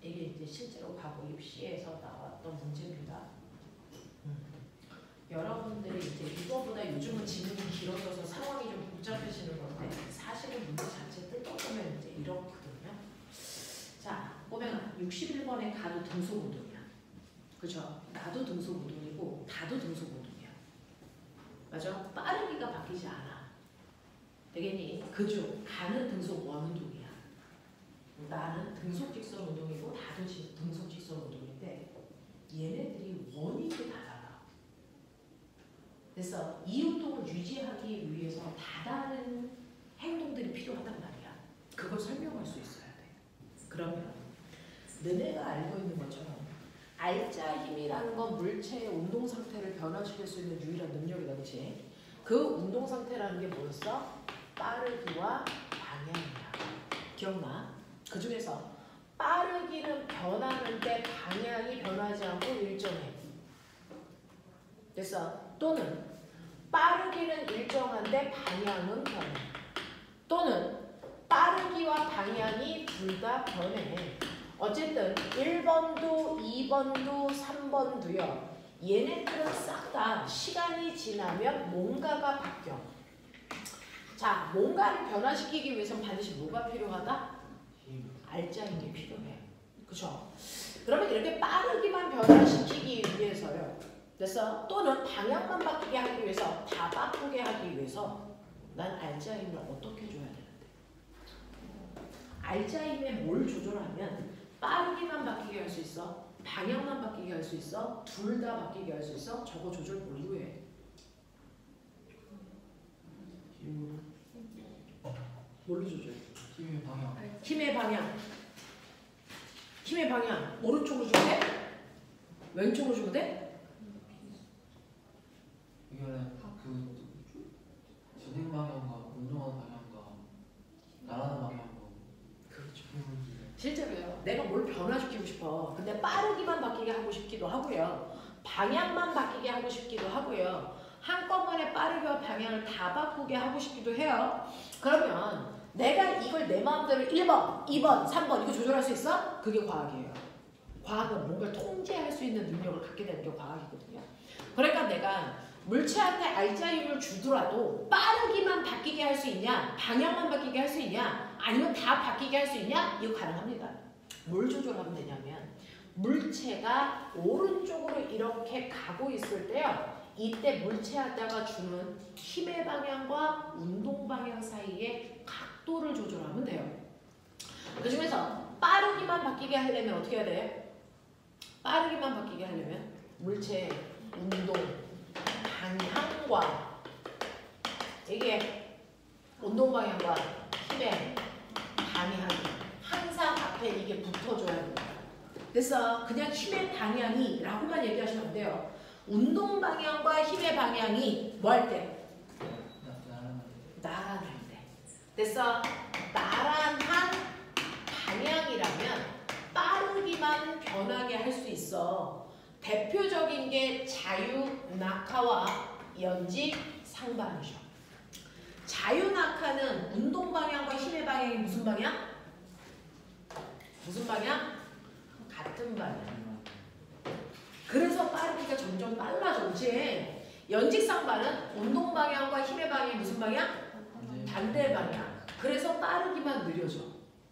이게 이제 실제로 과거 입시에서 나왔던 문제입니다. 여러분들이 이제 이거보다 요즘은 지문이 길어져서 상황이 좀 복잡해지는 건데 사실은 문제 자체 뜯어보면 이제 이렇거든요. 자, 보면 61번에 가도 등속운동이야. 그죠? 나도 등속운동이고 다도 등속운동이야. 맞아? 빠르기가 바뀌지 않아. 되겠니? 그중 가는 등속 원운동이야. 나는 등속 직선 운동이고 다도 등속 직선 운동인데 얘네들이 원인이 다 달라. 그래서 이 운동을 유지하기 위해서 다다른 행동들이 필요하단 말이야. 그걸 설명할 수 있어야 돼. 그러면 너네가 알고 있는 것처럼 알자 힘이라는 건 물체의 운동 상태를 변화시킬 수 있는 유일한 능력이다, 그렇지? 그 운동 상태라는 게 뭐였어? 빠르기와 방향이야. 기억나? 그 중에서 빠르기는 변하는데 방향이 변하지 않고 일정해. 그래서 또는 빠르기는 일정한데 방향은 변해. 또는 빠르기와 방향이 둘 다 변해. 어쨌든 1번도 2번도 3번도요. 얘네들은 싹 다 시간이 지나면 뭔가가 바뀌어. 자, 뭔가를 변화시키기 위해서는 반드시 뭐가 필요하다? 알짜인 게 필요해. 그쵸? 그러면 이렇게 빠르기만 변화시키기 위해서요. 그래서 또는 방향만 바뀌게 하기 위해서 다 바꾸게 하기 위해서 난 알짜 힘을 어떻게 줘야 되는데? 알짜 힘에 뭘 조절하면 빠르기만 바뀌게 할 수 있어? 방향만 바뀌게 할 수 있어? 둘 다 바뀌게 할 수 있어? 저거 조절 뭘로 해? 뭘로 조절? 힘의 방향. 힘의 방향. 힘의 방향. 오른쪽으로 주면 돼? 왼쪽으로 주면 돼? 이거는 그 진행 방향과 운동하는 방향과 날아가는 방향과 그렇죠. 실제로요. 내가 뭘 변화시키고 싶어. 근데 빠르기만 바뀌게 하고 싶기도 하고요. 방향만 바뀌게 하고 싶기도 하고요. 한꺼번에 빠르기와 방향을 다 바꾸게 하고 싶기도 해요. 그러면 내가 이걸 내 마음대로 1번, 2번, 3번 이거 조절할 수 있어? 그게 과학이에요. 과학은 뭔가를 통제할 수 있는 능력을 갖게 되는 게 과학이거든요. 그러니까 내가 물체한테 알짜 힘을 주더라도 빠르기만 바뀌게 할 수 있냐? 방향만 바뀌게 할 수 있냐? 아니면 다 바뀌게 할 수 있냐? 이거 가능합니다. 뭘 조절하면 되냐면 물체가 오른쪽으로 이렇게 가고 있을 때요. 이때 물체에다가 주는 힘의 방향과 운동 방향 사이의 각도를 조절하면 돼요. 그 중에서 빠르기만 바뀌게 하려면 어떻게 해야 돼? 빠르기만 바뀌게 하려면 물체의 운동 방향과 이게 운동 방향과 힘의 방향이 항상 앞에 이게 붙어줘야 됩니다. 그래서 그냥 힘의 방향이라고만 얘기하시면 안 돼요. 운동 방향과 힘의 방향이 뭐 할 때? 나란할 때. 그래서 나란한 방향이라면 빠르기만 변하게 할 수 있어. 대표적인 게 자유 낙하와 연직 상반이죠. 자유 낙하는 운동 방향과 힘의 방향이 무슨 방향? 무슨 방향? 같은 방향. 그래서 빠르기가 점점 빨라져. 그치? 연직 상반은 운동 방향과 힘의 방향이 무슨 방향? 반대 방향. 그래서 빠르기만 느려져.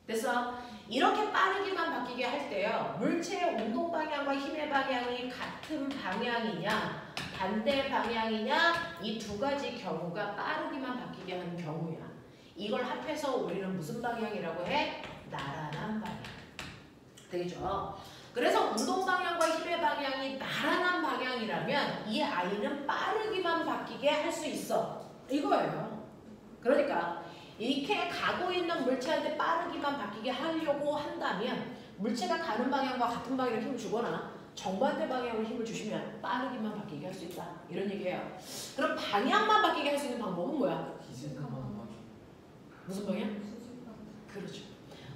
그래서 이렇게 빠르기만 바뀌게 할 때요. 물체의 운동 방향과 힘의 방향이 같은 방향이냐 반대 방향이냐 이 두 가지 경우가 빠르기만 바뀌게 하는 경우야. 이걸 합해서 우리는 무슨 방향이라고 해? 나란한 방향. 되겠죠? 그래서 운동 방향과 힘의 방향이 나란한 방향이라면 이 아이는 빠르기만 바뀌게 할 수 있어. 이거예요. 그러니까 이렇게 가고 있는 물체한테 빠르기만 바뀌게 하려고 한다면 물체가 가는 방향과 같은 방향으로 힘을 주거나 정반대 방향으로 힘을 주시면 빠르기만 바뀌게 할 수 있다. 이런 얘기예요. 그럼 방향만 바뀌게 할 수 있는 방법은 뭐야? 무슨 방향? 그렇죠.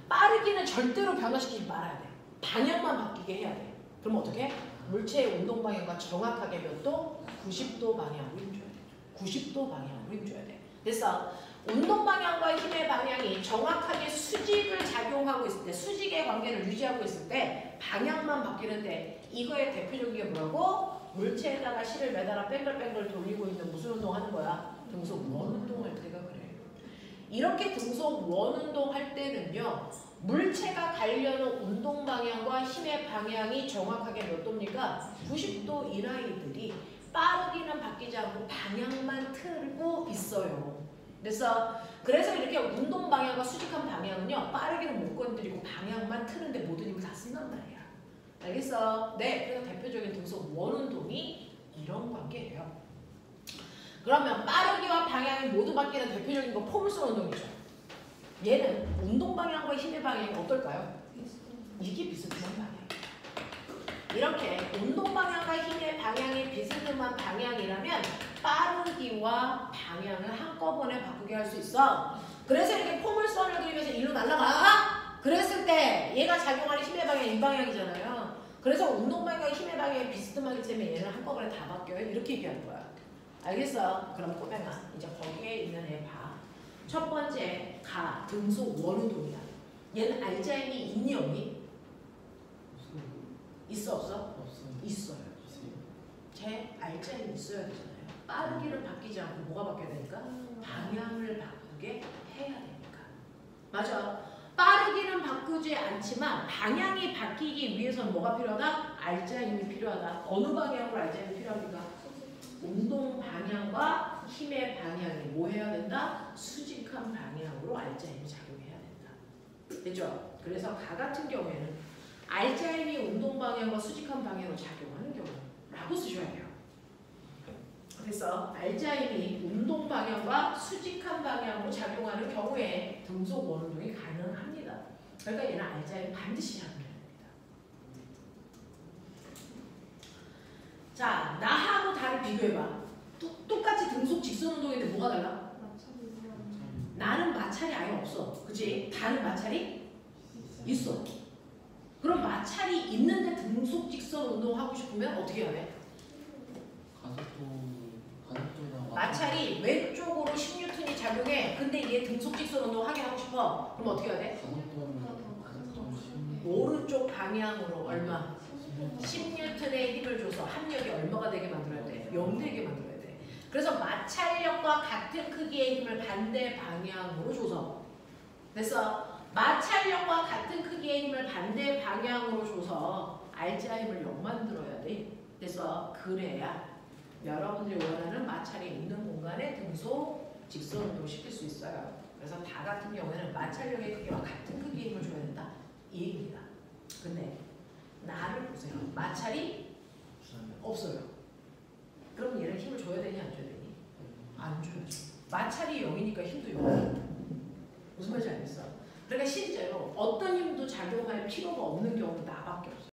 빠르기는 절대로 변화시키지 말아야 돼. 방향만 바뀌게 해야 돼. 그럼 어떻게? 물체의 운동 방향과 정확하게 몇 도? 90도 방향으로 힘줘야 돼. 90도 방향으로 힘줘야 돼. 그래서 운동 방향과 힘의 방향이 정확하게 수직을 작용하고 있을 때, 수직의 관계를 유지하고 있을 때 방향만 바뀌는데 이거의 대표적인 게 뭐라고? 물체에다가 실을 매달아 뱅글뱅글 돌리고 있는 무슨 운동하는 거야? 등속 원운동할 때가 그래. 이렇게 등속 원운동 할 때는요, 물체가 가려는 운동 방향과 힘의 방향이 정확하게 몇 도입니까? 90도 이 아이들이 빠르기는 바뀌지 않고 방향만 틀고 있어요. 그래서 이렇게 운동 방향과 수직한 방향은요, 빠르기는 못 건드리고 방향만 트는데 모든 힘을 다 쓴단 말이야. 알겠어? 네, 그래서 대표적인 등속 원운동이 이런 관계예요. 그러면 빠르기와 방향이 모두 바뀌는 대표적인 건 포물선 운동이죠. 얘는 운동 방향과 힘의 방향이 어떨까요? 이게 비스듬한 방향. 이렇게 운동 방향과 힘의 방향이 비스듬한 방향이라면 빠르기와 방향을 한꺼번에 바꾸게 할 수 있어. 그래서 이렇게 포물선을 그리면서 일로 날아가? 그랬을 때 얘가 작용하는 힘의 방향이 이 방향이잖아요. 그래서 운동 방향과 힘의 방향이 비스듬하기 때문에 얘는 한꺼번에 다 바뀌어요. 이렇게 얘기하는 거야. 알겠어? 그럼 꼬맹아, 이제 거기에 있는 애 봐. 첫 번째, 등속 원운동이야. 얘는 알자임이 있니 없니? 있어 없어? 없어요. 있어요. 제 알자임이 있어야 되잖아요. 빠르기를 바뀌지 않고 뭐가 바뀌어야 되니까? 방향을 바꾸게 해야 되니까. 맞아. 빠르기는 바꾸지 않지만 방향이 바뀌기 위해서는 뭐가 필요하다? 알자임이 필요하다. 어느 방향으로 알자임이 필요합니까? 운동 방향과 힘의 방향이 뭐 해야 된다? 수직한 방향으로 알자임이 작용해야 된다. 됐죠? 그래서 가 같은 경우에는 알자임이 운동 방향과 수직한 방향으로 작용하는 경우라고 쓰셔야 돼요. 그래서 알자임이 운동 방향과 수직한 방향으로 작용하는 경우에 등속 원운동이 가능합니다. 그러니까 얘는 알자임 반드시 작용해야 됩니다. 자, 나하고 다를 비교해봐. 똑같이 등속 직선 운동인데 뭐가 달라? 나는 마찰이 아예 없어. 그치? 다른 마찰이 있어. 그럼 마찰이 있는데 등속 직선 운동하고 싶으면 어떻게 해야 돼? 마찰이 왼쪽으로 10N이 작용해. 근데 얘 등속 직선 운동 하게 하고 싶어. 그럼 어떻게 해야 돼? 오른쪽 방향으로 얼마? 10N의 힘을 줘서 합력이 얼마가 되게 만들어야 돼? 0 되게 만들어야 돼. 그래서 마찰력과 같은 크기의 힘을 반대 방향으로 줘서 됐어? 마찰력과 같은 크기의 힘을 반대 방향으로 줘서 알자임을 0 만들어야 돼. 됐어? 그래야 여러분들이 원하는 마찰이 있는 공간에 등속 직선 운동을 시킬 수 있어요. 그래서 다 같은 경우에는 마찰력의 크기와 같은 크기의 힘을 줘야 된다. 이 얘기입니다. 근데 나를 보세요. 마찰이 없어요. 그럼 얘는 힘을 줘야 되니 안 줘야 되니? 안 줘야죠. 마찰이 0이니까 힘도 0이야. 무슨 말인지 알겠어? 그러니까 실제로 어떤 힘도 작용할 필요가 없는 경우는 나밖에 없어요.